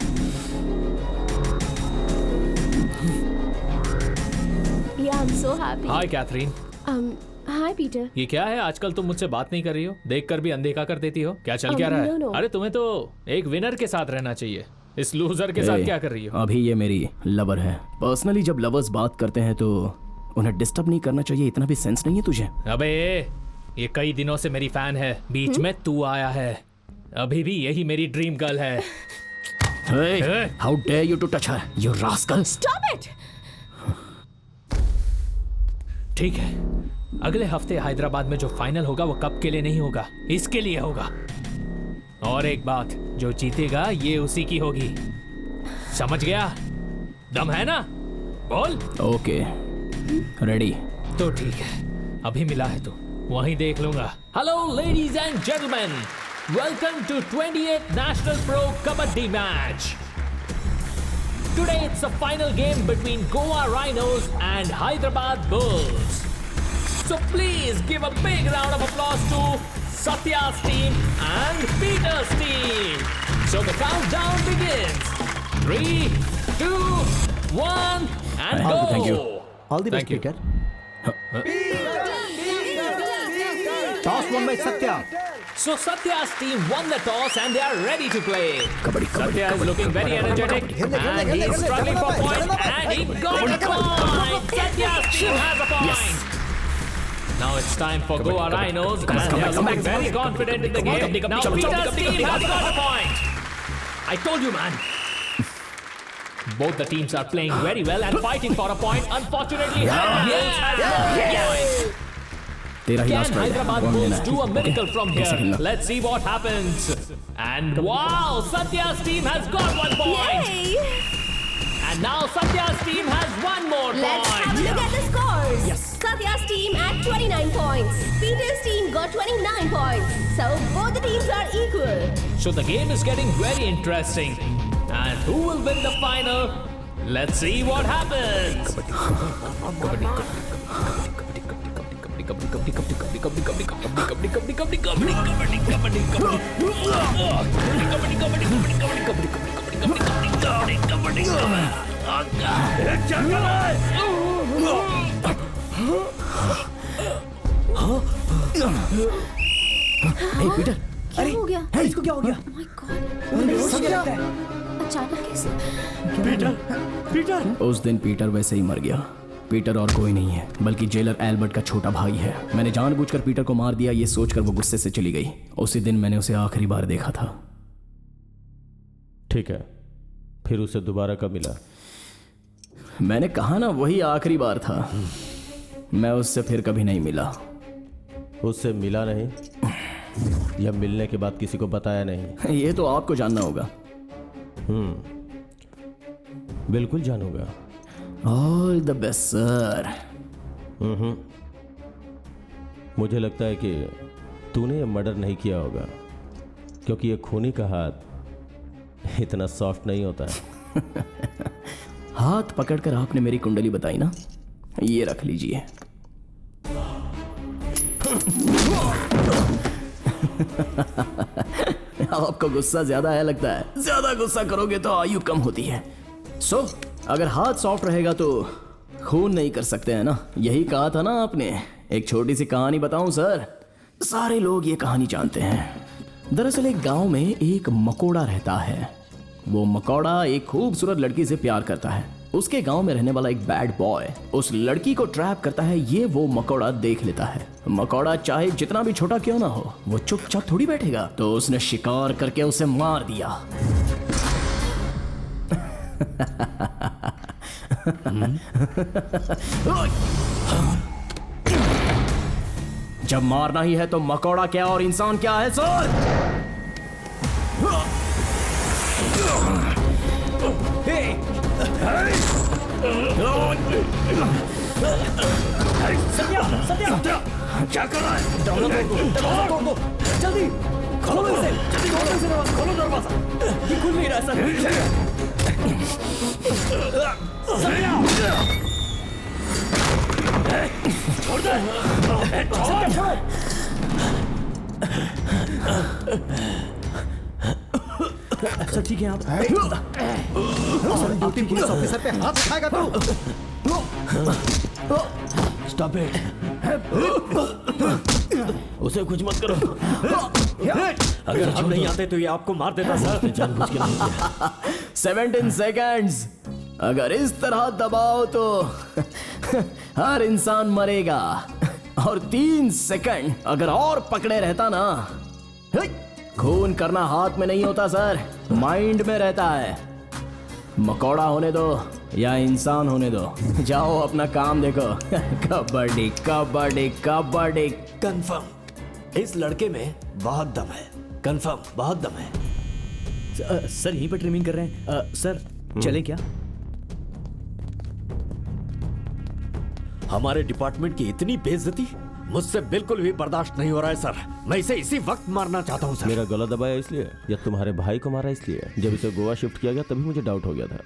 Yeah, I'm so happy. Hi Catherine. Hi, Peter. ये क्या है, आजकल तुम मुझसे बात नहीं कर रही हो, देखकर भी अनदेखा कर देती हो, क्या चल क्या रहा है? no. अरे तुम्हें तो एक विनर के साथ रहना चाहिए, इस लूजर के साथ क्या कर रही हो? अभी ये मेरी लवर है। पर्सनली जब लवर्स बात करते हैं तो उन्हें डिस्टर्ब नहीं करना चाहिए, इतना भी सेंस नहीं है तुझे? अबे ये कई दिनों से मेरी फैन है, बीच में तू आया है, अभी भी यही मेरी ड्रीम गर्ल है। How dare you to touch her, you rascal. Stop it! ठीक है, अगले हफ्ते हैदराबाद में जो फाइनल होगा वो कप के लिए नहीं होगा, इसके लिए होगा। और एक बात, जो जीतेगा ये उसी की होगी, समझ गया? दम है ना? बोल। Okay, ready. तो ठीक है, अभी मिला है तो वहीं देख लूंगा। Hello ladies and gentleman, welcome to 28th national pro kabaddi match. Today it's a final game between Goa Rhinos and Hyderabad Bulls. So please give a big round of applause to Satya's team and Peter's team. So the countdown begins. 3, 2, 1, and go. Thank you. All the best, Peter. Toss one by Satya. So Satya's team won the toss and they are ready to play. Kabaddi, Satya is looking very energetic and he's struggling for points and he got a point. Satya's team has a point. Now it's time for Goa Rhinos and they are looking very confident in the game. Now Peter's team has got a point. I told you, man. Both the teams are playing very well and fighting for a point. Unfortunately, Hyderabad has got a point. तेरा ही Can last ride है, Hyderabad कौन लेना Bulls है? do a miracle from एक second here? ना। Let's see what happens. And wow, Satya's team has got 1 point. Yay! And now Satya's team has 1 more Let's point. have a look at the scores. Yes. Satya's team at 29 points. Peter's team got 29 points. So both the teams are equal. So the game is getting very interesting. And who will win the final? Let's see what happens. Hey Peter, क्या हो गया? इसको क्या हो गया? Oh my God. Satya, अचानक कैसे? Peter. उस दिन पीटर वैसे ही मर गया। पीटर और कोई नहीं है बल्कि जेलर एल्बर्ट का छोटा भाई है। मैंने जानबूझकर पीटर को मार दिया, ये सोचकर वो गुस्से से चली गई। उसी दिन मैंने उसे आखिरी बार देखा था। ठीक है, फिर उसे दोबारा कब मिला? मैंने कहा ना, वही आखिरी बार था। मैं उससे फिर कभी नहीं मिला। उससे मिला नहीं या मिलने के बाद किसी को बताया नहीं? ये तो आपको जानना होगा। बिल्कुल जानूंगा। All the best sir. मुझे लगता है कि तूने ये मर्डर नहीं किया होगा, क्योंकि ये खूनी का हाथ इतना सॉफ्ट नहीं होता है। हाथ पकड़कर आपने मेरी कुंडली बताई ना, ये रख लीजिए। आपको गुस्सा ज्यादा है लगता है। ज्यादा गुस्सा करोगे तो आयु कम होती है। सो अगर हाथ सॉफ्ट रहेगा तो खून नहीं कर सकते हैं ना, यही कहा था ना आपने। एक छोटी सी कहानी बताऊं सर, सारे लोग ये कहानी जानते हैं। दरअसल एक गांव में एक मकोड़ा रहता है। वो मकोड़ा एक खूबसूरत लड़की से प्यार करता है। उसके गांव में रहने वाला एक बैड बॉय उस लड़की को ट्रैप करता है। ये वो मकोड़ा देख लेता है। मकोड़ा चाहे जितना भी छोटा क्यों ना हो, वो चुपचाप थोड़ी बैठेगा। तो उसने शिकार करके उसे मार दिया। जब मारना ही है तो मकोड़ा क्या और इंसान क्या है सर? सत्या, सत्या, क्या कर रहा है? दरवाजा तोड़ दो, जल्दी खोलो इसे, जल्दी खोलो इसे, खोलो दरवाजा। ये खुल नहीं रहा सर। छोड़ दे, छोड़। सर ठीक है आप। ड्यूटी पुलिस ऑफिसर पे हाथ उठाएगा तू? Stop it. उसे कुछ मत करो। अगर हम नहीं आते तो ये आपको मार देता सर। जानबूझ के नहीं किया। 17 सेकंड्स। अगर इस तरह दबाओ तो हर इंसान मरेगा। और 3 सेकंड अगर और पकड़े रहता ना, खून करना हाथ में नहीं होता सर, माइंड में रहता है। मकोड़ा होने दो या इंसान होने दो, जाओ अपना काम देखो। कबड्डी कबड्डी कबड्डी। कंफर्म इस लड़के में बहुत दम है। कंफर्म बहुत दम है। सर यहीं पर ट्रिमिंग कर रहे हैं। सर चलें क्या? हमारे डिपार्टमेंट की इतनी बेइज्जती मुझसे बिल्कुल भी बर्दाश्त नहीं हो रहा है सर। मैं इसे इसी वक्त मारना चाहता हूँ सर। मेरा गला दबाया इसलिए या तुम्हारे भाई को मारा इसलिए? जब इसे गोवा शिफ्ट किया गया तभी मुझे डाउट हो गया था।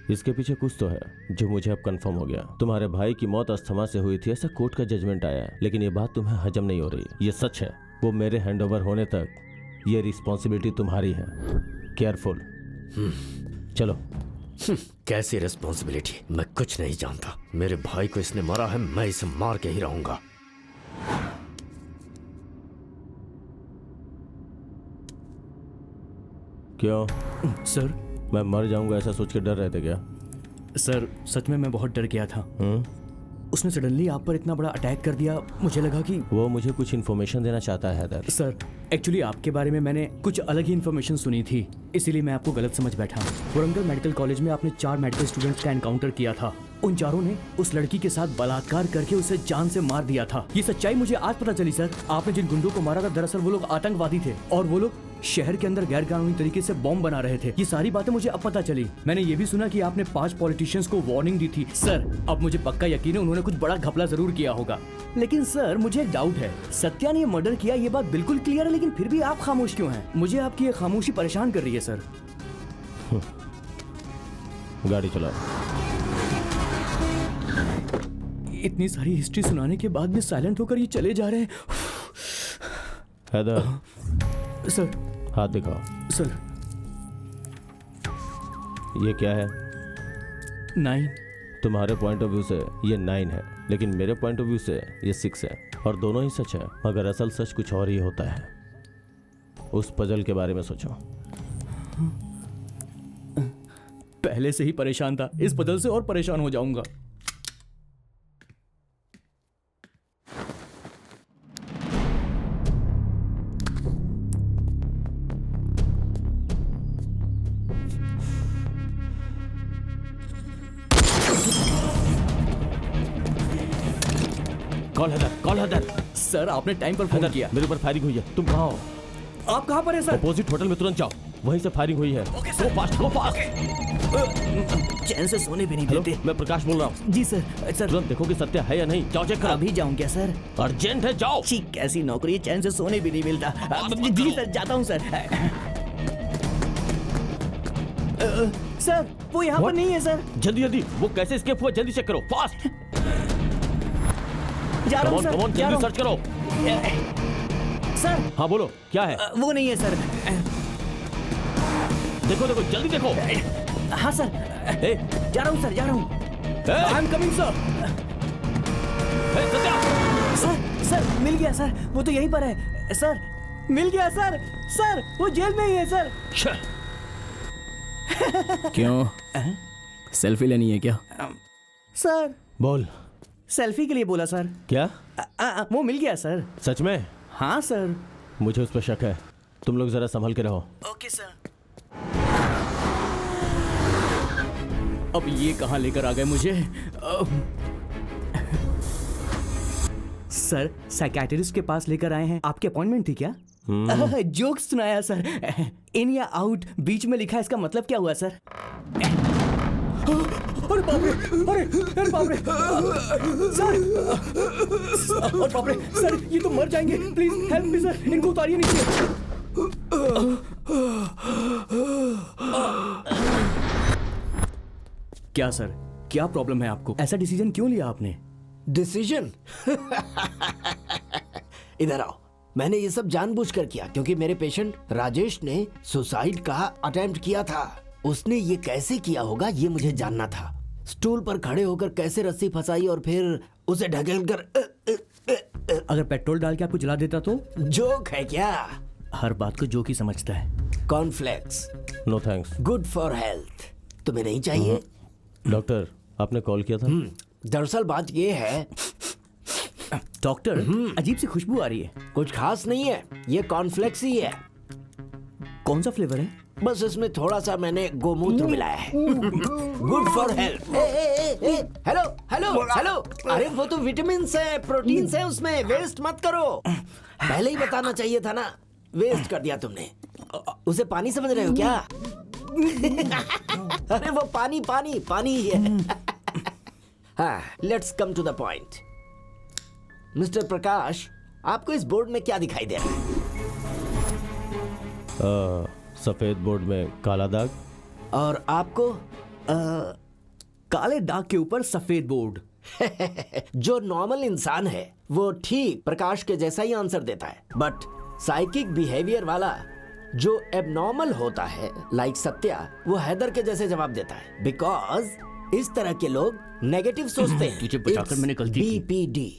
इसके पीछे कुछ तो है जो मुझे अब कंफर्म हो गया। तुम्हारे भाई की मौत अस्थमा से हुई थी, ऐसा कोर्ट का जजमेंट आया है। लेकिन ये बात तुम्हें हजम नहीं हो रही। ये सच है। वो मेरे हैंडओवर होने तक ये रिस्पॉन्सिबिलिटी तुम्हारी है। केयरफुल। चलो। कैसी रिस्पॉन्सिबिलिटी? मैं कुछ नहीं जानता। मेरे भाई को इसने मारा है, मैं इसे मार के ही रहूंगा। क्यों सर? मैं मर जाऊंगा ऐसा सोच के डर रहे थे क्या? सर सच में मैं बहुत डर गया था। उसने सडनली आप पर इतना बड़ा अटैक कर दिया, मुझे लगा कि वो मुझे कुछ इन्फॉर्मेशन देना चाहता है हैदर। सर एक्चुअली आपके बारे में मैंने कुछ अलग ही इन्फॉर्मेशन सुनी थी, इसीलिए मैं आपको गलत समझ बैठा। वारंगल मेडिकल कॉलेज में आपने 4 मेडिकल स्टूडेंट्स का एनकाउंटर किया था। उन चारों ने उस लड़की के साथ बलात्कार करके उसे जान से मार दिया था। ये सच्चाई मुझे आज पता चली सर। आपने जिन गुंडों को मारा था दरअसल वो लोग आतंकवादी थे और वो लोग शहर के अंदर गैर कानूनी तरीके से बॉम्ब बना रहे थे। ये सारी बातें मुझे अब पता चली। मैंने ये भी सुना कि आपने 5 पॉलिटिशियंस को वार्निंग दी थी। सर अब मुझे पक्का यकीन है उन्होंने कुछ बड़ा घपला जरूर किया होगा। लेकिन सर मुझे एक डाउट है, सत्या ने ये मर्डर किया ये बात बिल्कुल क्लियर है, लेकिन फिर भी आप खामोश क्यों हैं? मुझे आपकी ये खामोशी परेशान कर रही है सर। गाड़ी चलाओ। इतनी सारी हिस्ट्री सुनाने के बाद भी साइलेंट होकर ये चले जा रहे हैं। हैदर सर हाथ दिखाओ। सर ये क्या है? 9। तुम्हारे पॉइंट ऑफ व्यू से ये 9 है, लेकिन मेरे पॉइंट ऑफ व्यू से ये 6 है। और दोनों ही सच है। मगर असल सच कुछ और ही होता है। उस पजल के बारे में सोचो। पहले से ही परेशान था, इस पजल से और परेशान हो जाऊंगा। Call Haider, call Haider. Sir आपने टाइम पर फोन किया। मेरे ऊपर फायरिंग हुई है। तुम कहाँ हो? आप कहाँ पर हैं सर? अपोजिट होटल में तुरंत जाओ, वहीं से फायरिंग हुई है। गो फास्ट, गो फास्ट। चैन से सोने भी नहीं हेलो, देते। मैं प्रकाश बोल रहा हूँ। जी सर। सर तुरंत देखो कि सत्या है या नहीं। जाओ चेक करो। अभी जाऊँ क्या सर? अर्जेंट है, जाओ। ठीक, कैसी नौकरी है, चैन से सोने भी नहीं मिलता। जी सर जाता हूँ सर। सर वो यहाँ पर नहीं है सर। जल्दी जल्दी, वो कैसे एस्केप हुआ जल्दी चेक करो, फास्ट। जा रहा हूँ सर। जल्दी सर्च करो। सर हाँ बोलो, क्या है? वो नहीं है सर। देखो देखो, जल्दी देखो। हाँ सर। जा रहा हूँ सर, जा रहा हूँ। I am coming sir. Sir sir मिल गया सर, वो तो यहीं पर है सर। मिल गया सर। सर वो जेल में ही है सर। क्यों? सेल्फी लेनी है क्या? सर बोल। सेल्फी के लिए बोला सर। क्या? वो मिल गया सर। सच में? हाँ सर। मुझे उस पर शक है, तुम लोग जरा संभल के रहो। Okay sir. अब ये कहाँ लेकर आ गए मुझे? सर साइकियाट्रिस्ट के पास लेकर आए हैं, आपकी अपॉइंटमेंट थी क्या? जोक्स सुनाया सर। इन या आउट बीच में लिखा है, इसका मतलब क्या हुआ सर? अरे बाप रे, अरे बाप रे सर, अरे बाप रे सर, ये तो मर जाएंगे। प्लीज हेल्प मी सर, इनको उतारिए नीचे। क्या सर, क्या प्रॉब्लम है आपको? ऐसा डिसीजन क्यों लिया आपने? डिसीजन? इधर आओ। मैंने ये सब जानबूझकर किया क्योंकि मेरे पेशेंट राजेश ने सुसाइड का अटेम्प्ट किया था। उसने ये कैसे किया होगा ये मुझे जानना था। स्टूल पर खड़े होकर कैसे रस्सी फंसाई और फिर उसे ढकेलकर। अगर पेट्रोल डाल के आपको जला देता तो? जोक है क्या? हर बात को जोक ही समझता है। Cornflakes. No thanks. Good for health. तुम्हें नहीं चाहिए? डॉक्टर, आपने कॉल किया था? दरअसल बात ये है डॉक्टर, अजीब सी खुशबू आ रही है। कुछ खास नहीं है, ये कॉर्नफ्लेक्स ही है। कौन सा फ्लेवर है? बस इसमें थोड़ा सा मैंने गोमूत्र मिलाया है। Good for health. Hello hello hello, अरे वो तो विटामिन है, प्रोटीन है उसमें, वेस्ट मत करो। पहले ही बताना चाहिए था ना, वेस्ट कर दिया तुमने। उसे पानी समझ रहे हो क्या? अरे वो पानी पानी पानी ही है। हाँ, let's come to the point. Mister Prakash, आपको इस बोर्ड में क्या दिखाई दे रहा है? सफेद बोर्ड में काला दाग। और आपको? काले दाग के ऊपर सफेद बोर्ड। जो नॉर्मल इंसान है वो ठीक प्रकाश के जैसा ही आंसर देता है, बट साइकिक बिहेवियर वाला जो एबनॉर्मल होता है लाइक सत्या, वो हैदर के जैसे जवाब देता है। बिकॉज इस तरह के लोग नेगेटिव सोचते हैं। तुझे बचाकर मैंने गलती की। BPD,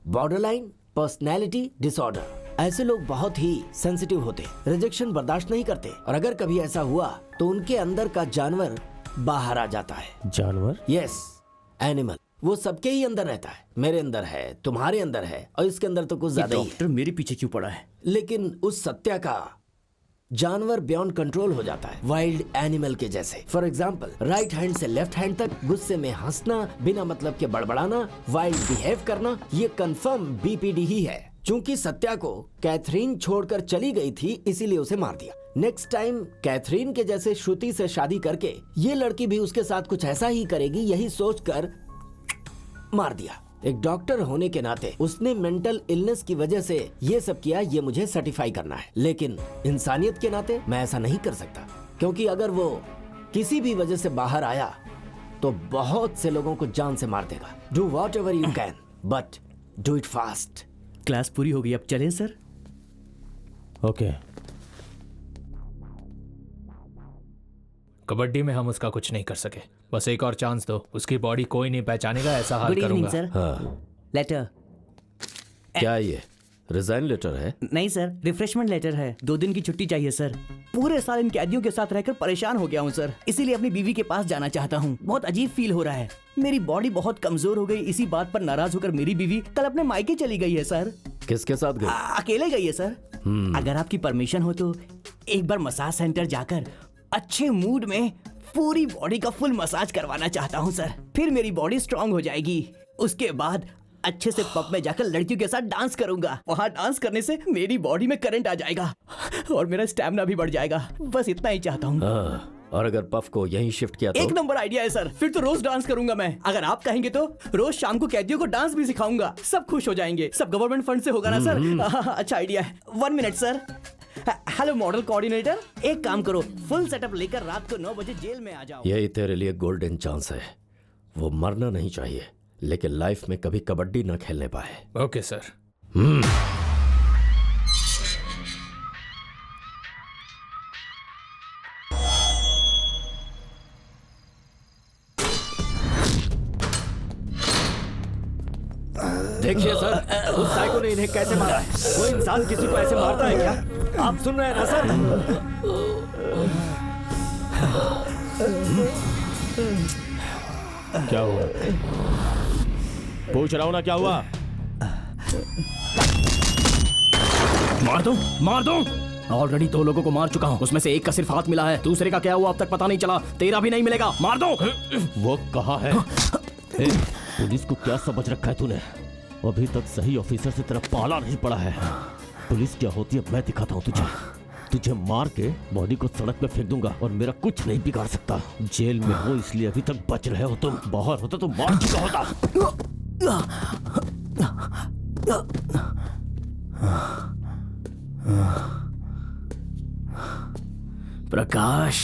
borderline personality disorder. ऐसे लोग बहुत ही सेंसिटिव होते हैं, रिजेक्शन बर्दाश्त नहीं करते, और अगर कभी ऐसा हुआ तो उनके अंदर का जानवर बाहर आ जाता है। जानवर? Yes, animal. वो सबके ही अंदर रहता है, मेरे अंदर है, तुम्हारे अंदर है, और इसके अंदर तो कुछ ज्यादा ही है। डॉक्टर मेरे पीछे क्यों पड़ा है? लेकिन उस सत्या का जानवर बियॉन्ड कंट्रोल हो जाता है, वाइल्ड एनिमल के जैसे। फॉर एग्जाम्पल, राइट हैंड से लेफ्ट हैंड तक गुस्से में हंसना, बिना मतलब के बड़बड़ाना, वाइल्ड बिहेव करना, ये कंफर्म BPD ही है। चूंकि सत्या को कैथरीन छोड़कर चली गई थी, इसीलिए उसे मार दिया। नेक्स्ट टाइम कैथरीन के जैसे श्रुति से शादी करके ये लड़की भी उसके साथ कुछ ऐसा ही करेगी, यही सोचकर मार दिया। एक डॉक्टर होने के नाते उसने मेंटल इलनेस की वजह से ये सब किया, ये मुझे सर्टिफाई करना है। लेकिन इंसानियत के नाते मैं ऐसा नहीं कर सकता, क्योंकि अगर वो किसी भी वजह से बाहर आया तो बहुत से लोगों को जान से मार देगा। Do what ever you can, but do it fast. Class पूरी हो गई, अब चलें सर? ओके। कबड्डी में हम उसका कुछ नहीं कर सके, बस एक और चांस दो। उसकी बॉडी कोई नहीं पहचानेगा, ऐसा हाल करूंगा। सर। हाँ। लेटर। क्या ये रिजाइन लेटर है? नहीं सर, रिफ्रेशमेंट लेटर है। 2 दिन की छुट्टी चाहिए सर। पूरे साल इन कैदियों के साथ रहकर परेशान हो गया हूँ सर, इसीलिए अपनी बीवी के पास जाना चाहता हूँ। बहुत अजीब फील हो रहा है, मेरी बॉडी बहुत कमजोर हो गई। इसी बात पर नाराज होकर मेरी बीवी कल अपने मायके चली गई है सर। किसके साथ गई? अकेले गई है सर। अगर आपकी परमिशन हो तो एक बार मसाज सेंटर जाकर अच्छे मूड में पूरी बॉडी का फुल मसाज करवाना चाहता हूँ सर। फिर मेरी बॉडी स्ट्रांग हो जाएगी। उसके बाद अच्छे से पब में जाकर लड़कियों के साथ डांस करूंगा। वहाँ डांस करने से मेरी बॉडी में करंट आ जाएगा और मेरा स्टैमिना भी बढ़ जाएगा। बस इतना ही चाहता हूँ। और अगर पफ को यहीं शिफ्ट किया तो? एक नंबर आइडिया है सर, फिर तो रोज डांस करूंगा मैं। अगर आप कहेंगे तो रोज शाम को कैदियों को डांस भी सिखाऊंगा, सब खुश हो जाएंगे। सब गवर्नमेंट फंड से होगा ना सर? अच्छा आइडिया है। 1 minute sir. Hello model coordinator, एक काम करो, फुल सेटअप लेकर रात को 9 बजे जेल में आ जाओ। यही तेरे लिए गोल्डन चांस है। वो मरना नहीं चाहिए, लेकिन लाइफ में कभी कबड्डी न खेलने पाए। Okay sir. देखिए सर, उस साइको ने इन्हें कैसे मारा है। वो इंसान किसी को ऐसे मारता है क्या? आप सुन रहे हैं ना सर? क्या हुआ? पूछ रहा हूं ना, क्या हुआ? मार दूं? मार दूं? ऑलरेडी 2 लोगों को मार चुका हूं, उसमें से एक का सिर्फ हाथ मिला है, दूसरे का क्या हुआ अब तक पता नहीं चला, तेरा भी नहीं मिलेगा। मार दो। वो कहाँ है? पुलिस को क्या समझ रखा है तूने? अभी तक सही ऑफिसर से तेरा पाला नहीं पड़ा है। पुलिस क्या होती है मैं दिखाता हूँ तुझे। तुझे मार के बॉडी को सड़क पे फेंक दूंगा और मेरा कुछ नहीं बिगाड़ सकता। जेल में हो इसलिए अभी तक बच रहे हो तुम, बाहर होता तो मार चुका होता। प्रकाश,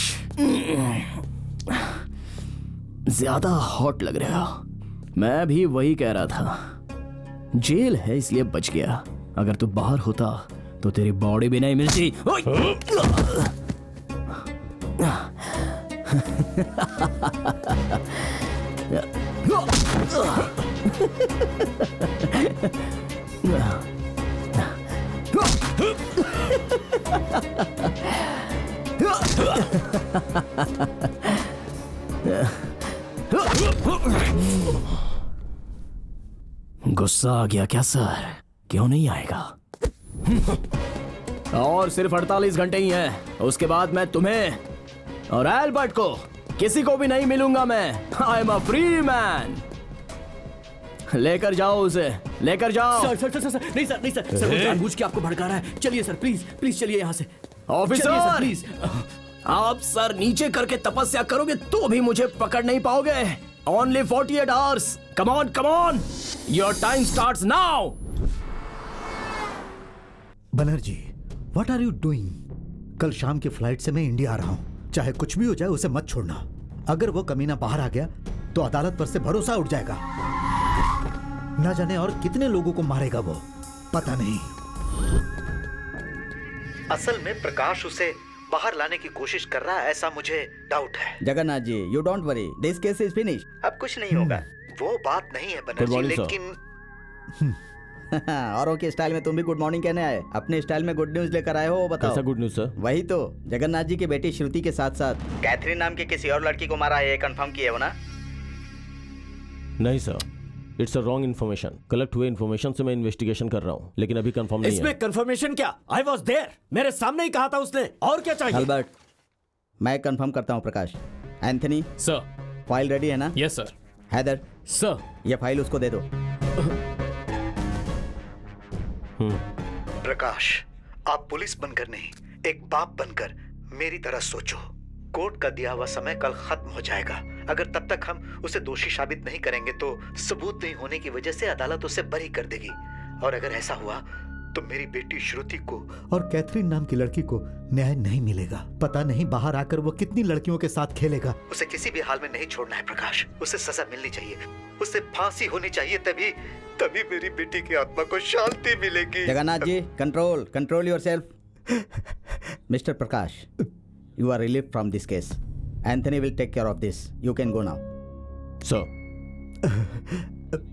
ज्यादा हॉट लग रहा हो। मैं भी वही कह रहा था, जेल है इसलिए बच गया, अगर तू बाहर होता तो तेरी बॉडी भी नहीं मिलती। गुस्सा आ गया क्या सर? क्यों नहीं आएगा? और सिर्फ 48 घंटे ही हैं, उसके बाद मैं तुम्हें और एल्बर्ट को किसी को भी नहीं मिलूंगा। मैं I am a free man. लेकर जाओ उसे, लेकर जाओ। सर सर सर सर नहीं सर, नहीं सर, सर वो जानबूझ के आपको भड़का रहा है। चलिए सर, प्लीज प्लीज चलिए यहाँ से। ऑफिसर प्लीज, आप सर नीचे करके तपस्या करोगे तो भी मुझे पकड़ नहीं पाओगे। Only 48 hours. Come on come on, your time starts now. Banerjee, what are you doing? कल शाम की फ्लाइट से मैं इंडिया आ रहा हूँ, चाहे कुछ भी हो जाए उसे मत छोड़ना। अगर वो कमीना बाहर आ गया तो अदालत पर से भरोसा उठ जाएगा। न जाने और कितने लोगों को मारेगा वो, पता नहीं। असल में प्रकाश उसे बाहर लाने की कोशिश कर रहा है, ऐसा मुझे डाउट है। Jagannath ji, you don't worry, this case is finish. अब कुछ नहीं होगा। वो बात नहीं है बनर्जी, लेकिन औरों के स्टाइल में तुम भी गुड मॉर्निंग कहने आए, अपने स्टाइल में गुड न्यूज लेकर आए हो, वो बताओ। कैसा गुड न्यूज सर? वही तो, जगन्नाथ जी की बेटी श्रुति के साथ साथ कैथरीन नाम की किसी और लड़की को मारा है, ये कंफर्म किए हो ना? नहीं sir, it's a wrong information. Collect हुए इन्फॉर्मेशन से मैं इन्वेस्टिगेशन कर रहा हूँ, लेकिन अभी कंफर्म नहीं है। इसमें कंफर्मेशन क्या? आई वाज देयर, मेरे सामने ही कहा था उसने, और क्या चाहिए? अल्बर्ट, मैं कंफर्म करता हूँ Prakash. Anthony sir, file ready है ना? Yes sir. हैदर सर, ये फाइल उसको दे दो। प्रकाश, आप पुलिस बनकर नहीं, एक बाप बनकर मेरी तरह सोचो। कोर्ट का दिया हुआ समय कल खत्म हो जाएगा। अगर तब तक हम उसे दोषी साबित नहीं करेंगे तो सबूत नहीं होने की वजह से अदालत उसे बरी कर देगी। और अगर ऐसा हुआ तो मेरी बेटी श्रुति को और कैथरीन नाम की लड़की को न्याय नहीं मिलेगा। पता नहीं बाहर आकर वो कितनी लड़कियों के साथ खेलेगा। उसे किसी भी हाल में नहीं छोड़ना है प्रकाश। उसे सजा मिलनी चाहिए, उसे फांसी होनी चाहिए, तभी तभी मेरी बेटी की आत्मा को शांति मिलेगी। Jagannath ji, control yourself. Mister Prakash, you are relieved from this case. Anthony will take care of this. You can go now. Sir.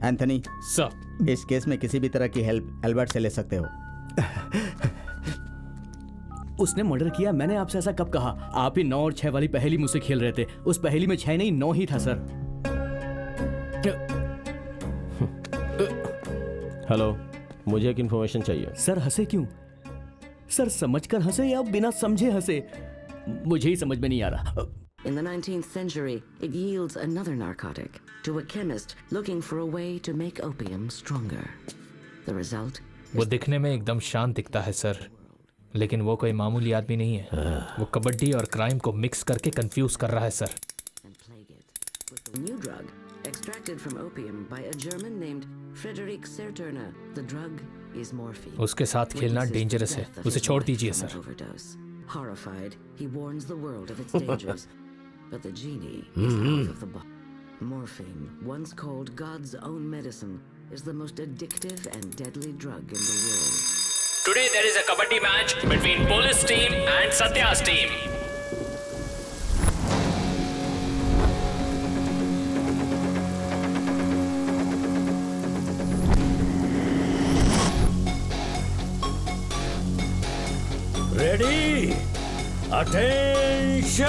Anthony. Sir. इस केस में किसी भी तरह की हेल्प एल्बर्ट से ले सकते हो। उसने मर्डर किया, मैंने आपसे ऐसा कब कहा? आप ही 9 और 6 वाली पहेली मुझसे खेल रहे थे। उस पहेली में 6 नहीं 9 ही था सर। हेलो, मुझे एक इन्फॉर्मेशन चाहिए। सर हंसे क्यों? सर समझकर हंसे या बिना समझे हंसे, मुझे ही समझ में नहीं आ रहा। In the 19th century, it yields another narcotic to a chemist looking for a way to make opium stronger. The result? वो दिखने में एकदम शांत दिखता है सर, लेकिन वो कोई मामूली आदमी नहीं है। वो कबड्डी और क्राइम को मिक्स करके कंफ्यूज कर रहा है sir. A new drug extracted from opium by a German named Friedrich Serturner. The drug is morphine. उसके साथ खेलना डेंजरस है, उसे छोड़ दीजिए sir. Horrified, he warns the world of its dangers, but the genie is out of the bottle. Morphine, once called God's own medicine, is the most addictive and deadly drug in the world. Today there is a kabaddi match between police team and Satya's team. Ready? Attention!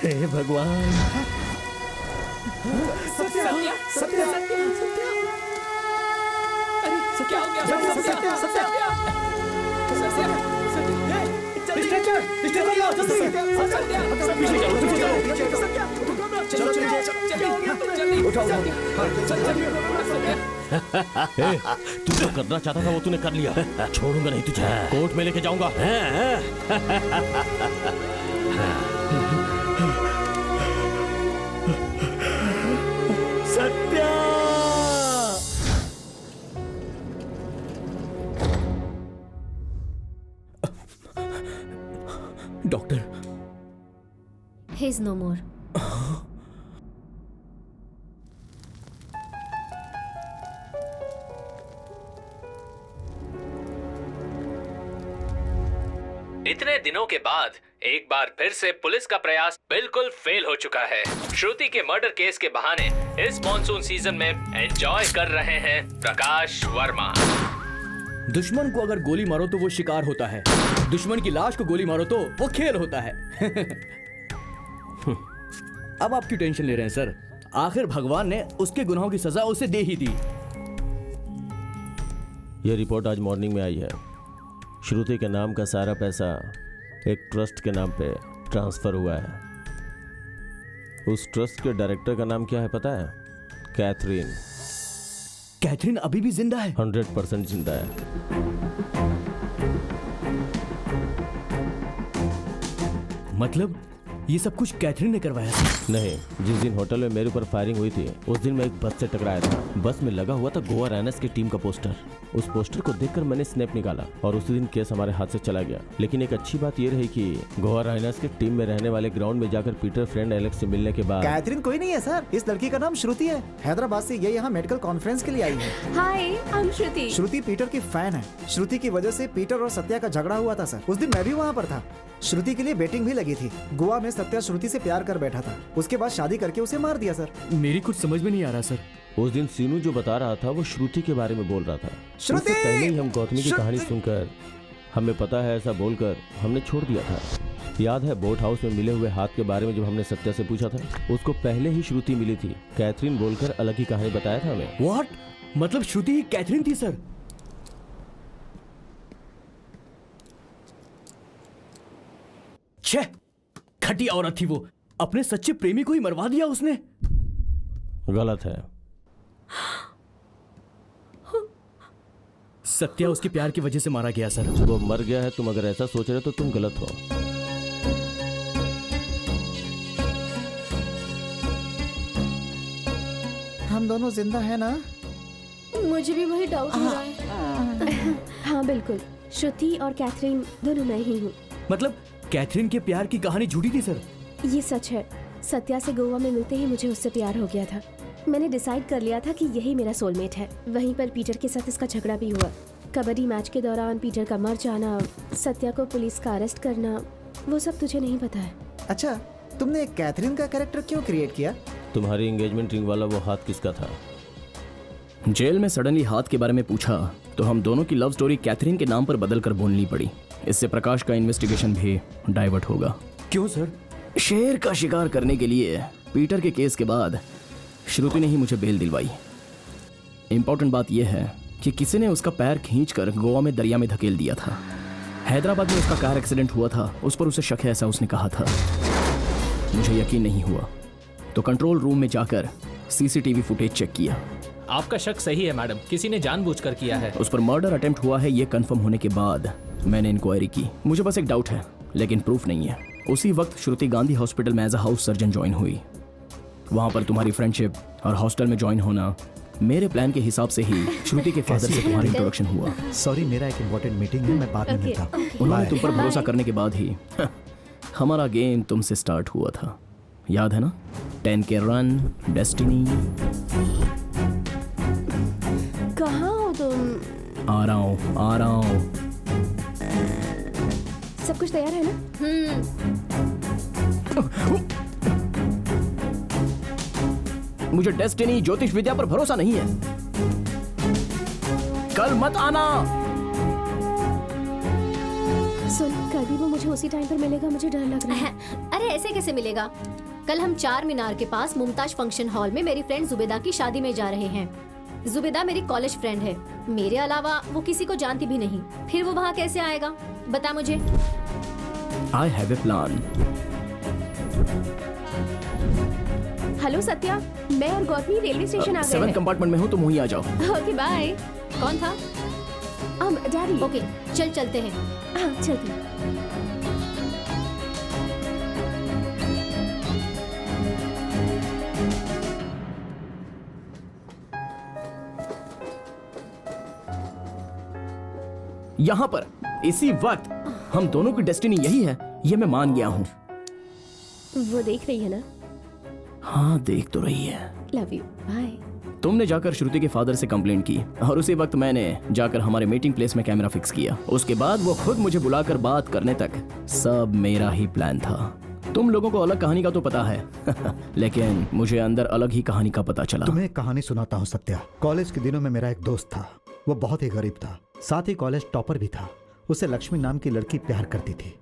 हे भगवान। सत्या सत्या सत्या सत्या अरे क्या हो गया? सत्या सत्या तू जो करना चाहता था वो तूने कर लिया। छोड़ूंगा नहीं तुझे, कोर्ट में लेके जाऊंगा। Satya. Doctor, He is no more. इतने दिनों के बाद एक बार फिर से पुलिस का प्रयास बिल्कुल फेल हो चुका है। श्रुति के मर्डर केस के बहाने इस मॉनसून सीजन में एंजॉय कर रहे हैं प्रकाश वर्मा। दुश्मन को अगर गोली मारो तो वो शिकार होता है, दुश्मन की लाश को गोली मारो तो वो खेल होता है। अब आप क्यों टेंशन ले रहे हैं सर? आखिर भगवान ने उसके गुनाहों की सजा उसे दे ही दी। यह रिपोर्ट आज मॉर्निंग में आई है। श्रुति के नाम का सारा पैसा एक ट्रस्ट के नाम पे ट्रांसफर हुआ है। उस ट्रस्ट के डायरेक्टर का नाम क्या है पता है? कैथरीन। कैथरीन अभी भी जिंदा है? 100% जिंदा है। मतलब ये सब कुछ कैथरीन ने करवाया था? नहीं, जिस दिन होटल में मेरे ऊपर फायरिंग हुई थी उस दिन मैं एक बस से टकराया था। बस में लगा हुआ था गोवा राइनर्स की टीम का पोस्टर। उस पोस्टर को देखकर मैंने स्नैप निकाला और उसी दिन केस हमारे हाथ से चला गया। लेकिन एक अच्छी बात ये रही कि गोवा राइनर्स की टीम में रहने वाले ग्राउंड में जाकर पीटर फ्रेंड एलेक्स से मिलने के बाद। कैथरीन कोई नहीं है सर, इस लड़की का नाम श्रुति है। हैदराबाद से ये यहाँ मेडिकल कॉन्फ्रेंस के लिए आई है। Hi, I am Shruti. Shruti Peter की फैन है। श्रुति की वजह से पीटर और सत्या का झगड़ा हुआ था सर। उस दिन मैं भी वहाँ पर था। श्रुति के लिए बेटिंग भी लगी थी। गोवा में सत्या श्रुति से प्यार कर बैठा था, उसके बाद शादी करके उसे मार दिया सर। मेरी कुछ समझ में नहीं आ रहा सर। उस दिन सीनू जो बता रहा था वो श्रुति के बारे में बोल रहा था। श्रुति! उससे पहले ही हम गौतमी की कहानी सुनकर हमें पता है ऐसा बोलकर हमने छोड़ दिया था। याद है बोट हाउस में मिले हुए हाथ के बारे में जब हमने सत्या से पूछा था, उसको पहले ही श्रुति मिली थी। कैथरीन बोलकर अलग ही कहानी बताया था हमें। व्हाट? मतलब श्रुति ही कैथरीन थी सर? छे, घटिया औरत थी वो। अपने सच्चे प्रेमी को ही मरवा दिया उसने। गलत है। सत्या उसके प्यार की वजह से मारा गया सर। वो मर गया है, तुम अगर ऐसा सोच रहे हो तो तुम गलत हो। हम दोनों जिंदा है ना? मुझे भी वही डाउट हो रहा है। हाँ बिल्कुल, श्रुति और कैथरीन दोनों मैं ही हूँ। मतलब कैथरीन के प्यार की कहानी झूठी थी सर? ये सच है। सत्या से गोवा में मिलते ही मुझे उससे प्यार हो गया था। मैंने डिसाइड कर लिया था कि यही मेरा सोलमेट है। वहीं पर पीटर के साथ इसका झगड़ा भी हुआ। कबड्डी मैच के दौरान पीटर का मर जाना, सत्या को पुलिस का अरेस्ट करना, वो सब तुझे नहीं पता है। अच्छा, तुमने कैथरीन का कैरेक्टर क्यों क्रिएट किया? तुम्हारी एंगेजमेंट रिंग वाला वो हाथ किसका था? जेल में सडनली हाथ के बारे में पूछा तो हम दोनों की लव स्टोरी कैथरीन के नाम पर बदल कर बोलनी पड़ी। इससे प्रकाश का इन्वेस्टिगेशन भी डाइवर्ट होगा। क्यों सर? शेर का शिकार करने के लिए पीटर के केस के बाद श्रुति ने ही मुझे बेल दिलवाई। इंपॉर्टेंट बात यह है कि किसी ने उसका पैर खींचकर गोवा में दरिया में धकेल दिया था। हैदराबाद में उसका कार एक्सीडेंट हुआ था, उस पर उसे शक है ऐसा उसने कहा था। मुझे यकीन नहीं हुआ तो कंट्रोल रूम में जाकर सीसीटीवी फुटेज चेक किया। आपका शक सही है मैडम, किसी ने जानबूझकर किया है। उस पर मर्डर अटेम्प्ट हुआ है ये कंफर्म होने के बाद मैंने इंक्वायरी की। मुझे बस एक डाउट है लेकिन प्रूफ नहीं है। उसी वक्त श्रुति गांधी हॉस्पिटल में as a house surgeon join हुई। वहां पर तुम्हारी फ्रेंडशिप और हॉस्टल में ज्वाइन होना, मेरे प्लान के हिसाब से ही श्रुति के फादर से तुम्हारी इंट्रोडक्शन हुआ। सॉरी, मेरा एक इम्पोर्टेंट मीटिंग है, मैं बाद में मिलता हूं। उन्होंने तुम पर भरोसा करने के बाद ही हमारा गेम तुमसे स्टार्ट हुआ था। याद है ना? 10 के रन, डेस्टिनी। कहाँ हो तुम? आ रहा हूँ। सब कुछ तैयार है ना? मुझे डेस्टिनी ज्योतिष विद्या पर भरोसा नहीं है। कल मत आना। सुन, कल भी वो मुझे उसी टाइम पर मिलेगा, मुझे डर लग रहा है। अरे ऐसे कैसे मिलेगा? कल हम 4 मीनार के पास मुमताज फंक्शन हॉल में मेरी फ्रेंड जुबेदा की शादी में जा रहे हैं। जुबेदा मेरी कॉलेज फ्रेंड है, मेरे अलावा वो किसी को जानती भी नहीं। फिर वो वहाँ कैसे आएगा, बता मुझे। I have a plan. Hello Satya, मैं और गौतमी रेलवे स्टेशन आ गए 7th हैं। कंपार्टमेंट में हूँ, तुम वहीं आ जाओ। Okay bye. कौन था? डैडी। ओके चल चलते हैं। हाँ चलते हैं। यहाँ पर इसी वक्त हम दोनों की डेस्टिनी यही है, ये मैं मान गया हूँ। वो देख रही है ना? हाँ देख तो रही है। Love you, bye. तुमने जाकर श्रुति के फादर से कंप्लेंट की और उसी वक्त मैंने जाकर हमारे मीटिंग प्लेस में कैमरा फिक्स किया। उसके बाद वो खुद मुझे बुलाकर बात करने तक सब मेरा ही प्लान था। तुम लोगों को अलग कहानी का तो पता है लेकिन मुझे अंदर अलग ही कहानी का पता चला। तुम्हें एक कहानी सुनाता हूँ सत्या। कॉलेज के दिनों में मेरा एक दोस्त था, वो बहुत ही गरीब था, साथ ही कॉलेज टॉपर भी था। उसे लक्ष्मी नाम की लड़की प्यार करती थी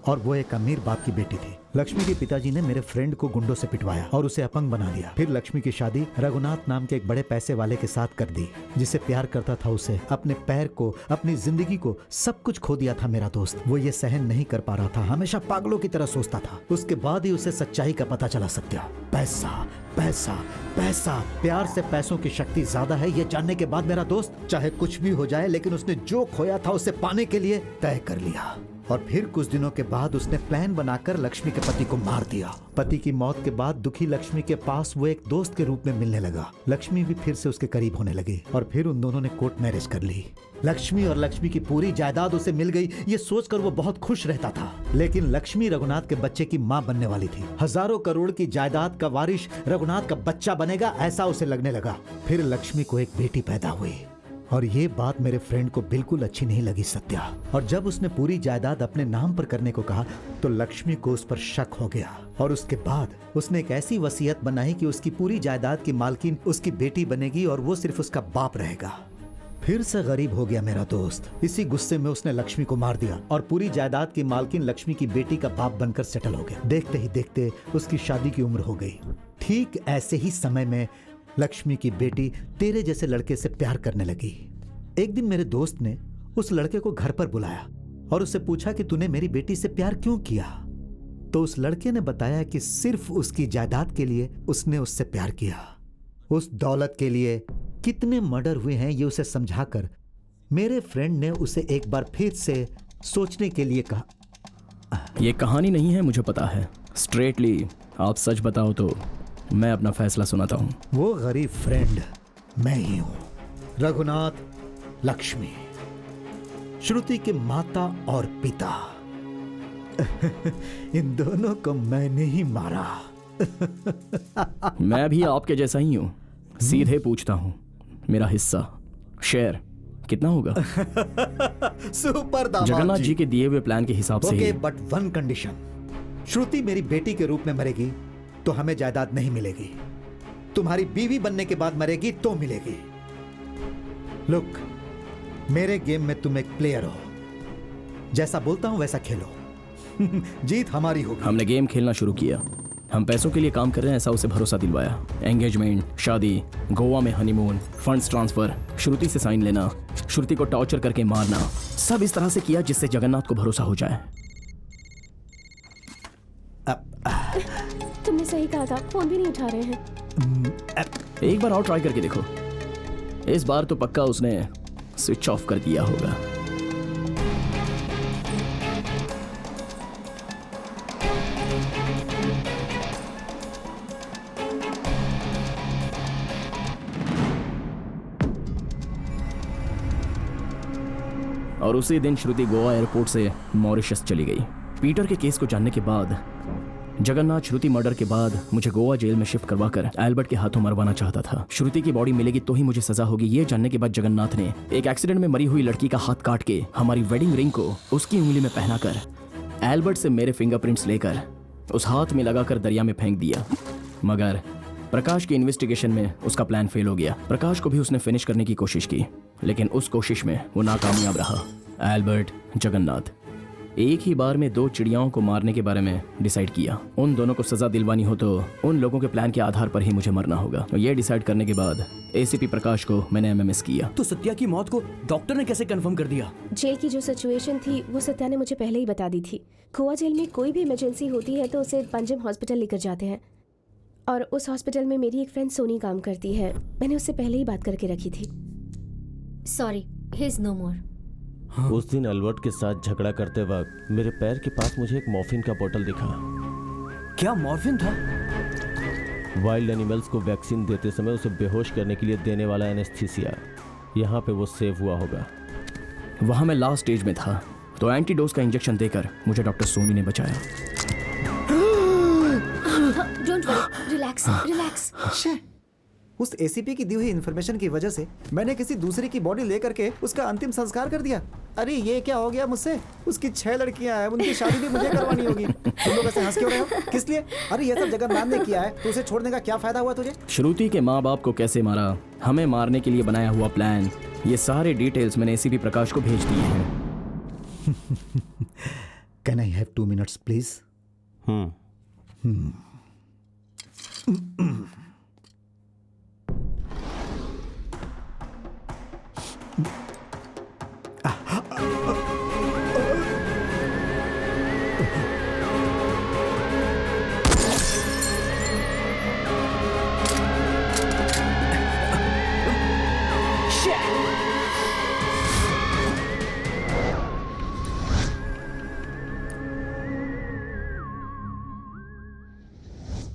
और वो एक अमीर बाप की बेटी थी। लक्ष्मी के पिताजी ने मेरे फ्रेंड को गुंडों से पिटवाया और उसे अपंग बना दिया। फिर लक्ष्मी की शादी रघुनाथ नाम के एक बड़े पैसे वाले के साथ कर दी, जिसे प्यार करता था। उसे अपने पैर को, अपनी जिंदगी को, सब कुछ खो दिया था मेरा दोस्त। वो ये सहन नहीं कर पा रहा था, हमेशा पागलों की तरह सोचता था। उसके बाद ही उसे सच्चाई का पता चला सत्या। पैसा पैसा पैसा, प्यार से पैसों की शक्ति ज्यादा है, ये जानने के बाद मेरा दोस्त चाहे कुछ भी हो जाए, लेकिन उसने जो खोया था उसे पाने के लिए तय कर लिया। और फिर कुछ दिनों के बाद उसने प्लान बनाकर लक्ष्मी के पति को मार दिया। पति की मौत के बाद दुखी लक्ष्मी के पास वो एक दोस्त के रूप में मिलने लगा। लक्ष्मी भी फिर से उसके करीब होने लगी और फिर उन दोनों ने कोर्ट मैरिज कर ली। लक्ष्मी और लक्ष्मी की पूरी जायदाद उसे मिल गई, ये सोचकर वो बहुत खुश रहता था। लेकिन लक्ष्मी रघुनाथ के बच्चे की माँ बनने वाली थी। हजारों करोड़ की जायदाद का वारिस रघुनाथ का बच्चा बनेगा, ऐसा उसे लगने लगा। फिर लक्ष्मी को एक बेटी पैदा हुई और ये बात मेरे फ्रेंड को बिल्कुल अच्छी नहीं लगी सत्या। और जब उसने पूरी जायदाद अपने नाम पर करने को कहा तो लक्ष्मी को उस पर शक हो गया और उसके बाद उसने एक ऐसी वसीयत बनाई कि उसकी पूरी जायदाद की मालकिन उसकी बेटी बनेगी और वो सिर्फ उसका बाप रहेगा। फिर से गरीब हो गया मेरा दोस्त। इसी गुस्से में उसने लक्ष्मी को मार दिया और पूरी जायदाद की मालकिन लक्ष्मी की बेटी का बाप बनकर सेटल हो गया। देखते ही देखते उसकी शादी की उम्र हो गई। ठीक ऐसे ही समय में लक्ष्मी की बेटी तेरे जैसे लड़के से प्यार करने लगी। एक दिन मेरे दोस्त ने उस लड़के को घर पर बुलाया और उससे पूछा कि तूने मेरी बेटी से प्यार क्यों किया। तो उस लड़के ने बताया कि सिर्फ उसकी जायदाद के लिए उसने उससे प्यार किया। उस दौलत के लिए कितने मर्डर हुए हैं ये उसे समझाकर मेरे फ्रेंड ने उसे एक बार फिर से सोचने के लिए कहा। ये कहानी नहीं है, मुझे पता है। स्ट्रेटली आप सच बताओ तो मैं अपना फैसला सुनाता हूँ। वो गरीब फ्रेंड मैं ही हूँ। रघुनाथ, लक्ष्मी, श्रुति के माता और पिता इन दोनों को मैंने ही मारा। मैं भी आपके जैसा ही हूँ। सीधे पूछता हूँ, मेरा हिस्सा शेयर कितना होगा? सुपर दामाद जगन्नाथ जी के दिए हुए प्लान के हिसाब से ही। बट वन कंडीशन, श्रुति मेरी बेटी के रूप में मरेगी तो हमें जायदाद नहीं मिलेगी। तुम्हारी बीवी बनने के बाद मरेगी तो मिलेगी। लुक, मेरे गेम में तुम एक प्लेयर हो, जैसा बोलता हूं वैसा खेलो। जीत हमारी होगी। हमने गेम खेलना शुरू किया। हम पैसों के लिए काम कर रहे हैं ऐसा उसे भरोसा दिलवाया। एंगेजमेंट, शादी, गोवा में हनीमून, फंड्स ट्रांसफर, श्रुति से साइन लेना, श्रुति को टॉर्चर करके मारना, सब इस तरह से किया जिससे जगन्नाथ को भरोसा हो जाए। तुमने सही कहा था, फोन भी नहीं उठा रहे हैं। एक बार और ट्राई करके देखो। इस बार तो पक्का उसने स्विच ऑफ कर दिया होगा। और उसी दिन श्रुति गोवा एयरपोर्ट से मॉरिशस चली गई। पीटर के केस को जानने के बाद जगन्नाथ श्रुति मर्डर के बाद मुझे गोवा जेल में शिफ्ट करवाकर एल्बर्ट के हाथों मरवाना चाहता था। श्रुति की बॉडी मिलेगी तो ही मुझे सजा होगी, ये जानने के बाद जगन्नाथ ने एक एक्सीडेंट में मरी हुई लड़की का हाथ काट के हमारी वेडिंग रिंग को उसकी उंगली में पहनाकर एल्बर्ट से मेरे फिंगरप्रिंट्स लेकर उस हाथ में लगाकर दरिया में फेंक दिया। मगर प्रकाश की इन्वेस्टिगेशन में उसका प्लान फेल हो गया। प्रकाश को भी उसने फिनिश करने की कोशिश की, लेकिन उस कोशिश में वो नाकामयाब रहा। एल्बर्ट, जगन्नाथ, एक ही बार में 2 चिड़ियाओं को मारने के बारे में डिसाइड किया। उन दोनों को सजा दिलवानी हो तो उन लोगों के प्लान के आधार पर ही मुझे मरना होगा। तो ये डिसाइड करने के बाद एसीपी प्रकाश को मैंने एमएमएस किया। तो सत्या की मौत को डॉक्टर ने कैसे कंफर्म कर दिया? जेल की जो सिचुएशन थी वो सत्या ने मुझे पहले ही बता दी थी। गोवा जेल में कोई भी इमरजेंसी होती है तो उसे पंजम हॉस्पिटल लेकर जाते हैं, और उस हॉस्पिटल में मेरी एक फ्रेंड सोनी काम करती है। मैंने उससे पहले ही बात करके रखी थी। सॉरी, ही इज नो मोर। उस दिन अल्बर्ट के साथ झगड़ा करते वक्त मेरे पैर के पास मुझे एक मॉर्फिन का बोतल दिखा। क्या मॉर्फिन था? वाइल्ड एनिमल्स को वैक्सीन देते समय उसे बेहोश करने के लिए देने वाला एनेस्थीसिया। यहाँ पे वो सेव हुआ होगा। वहाँ मैं लास्ट स्टेज में था, तो एंटीडोज का इंजेक्शन देकर मुझे डॉक्टर सोनी ने बचाया। Don't worry, relax relax. उस एसीपी की दी हुई इन्फॉर्मेशन की वजह से मैंने किसी दूसरे की बॉडी लेकर के उसका अंतिम संस्कार कर दिया। अरे ये क्या हो गया मुझसे? उसकी 6 लड़कियां हैं, उनकी शादी भी मुझे करवानी होगी। तुम लोग ऐसे हंस क्यों रहे हो? किस लिए? अरे ये सब जगन्नाथ ने किया है, तो उसे छोड़ने का क्या फायदा हुआ तुझे? श्रुति के माँ बाप को कैसे मारा, हमें मारने के लिए बनाया हुआ प्लान, ये सारे डिटेल्स मैंने एसीपी प्रकाश को भेज दिए हैं। Can I have 2 minutes please?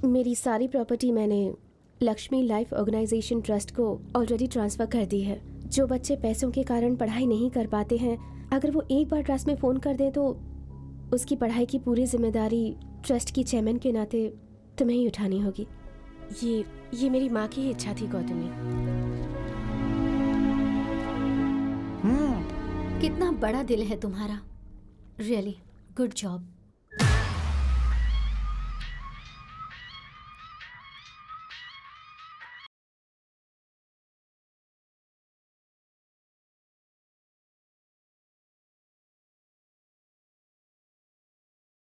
मेरी सारी प्रॉपर्टी मैंने लक्ष्मी लाइफ ऑर्गेनाइजेशन ट्रस्ट को ऑलरेडी ट्रांसफ़र कर दी है। जो बच्चे पैसों के कारण पढ़ाई नहीं कर पाते हैं, अगर वो एक बार ट्रस्ट में फ़ोन कर दें तो उसकी पढ़ाई की पूरी जिम्मेदारी ट्रस्ट की चेयरमैन के नाते तुम्हें ही उठानी होगी। ये मेरी माँ की इच्छा थी गौतमी। कितना बड़ा दिल है तुम्हारा, रियली गुड जॉब।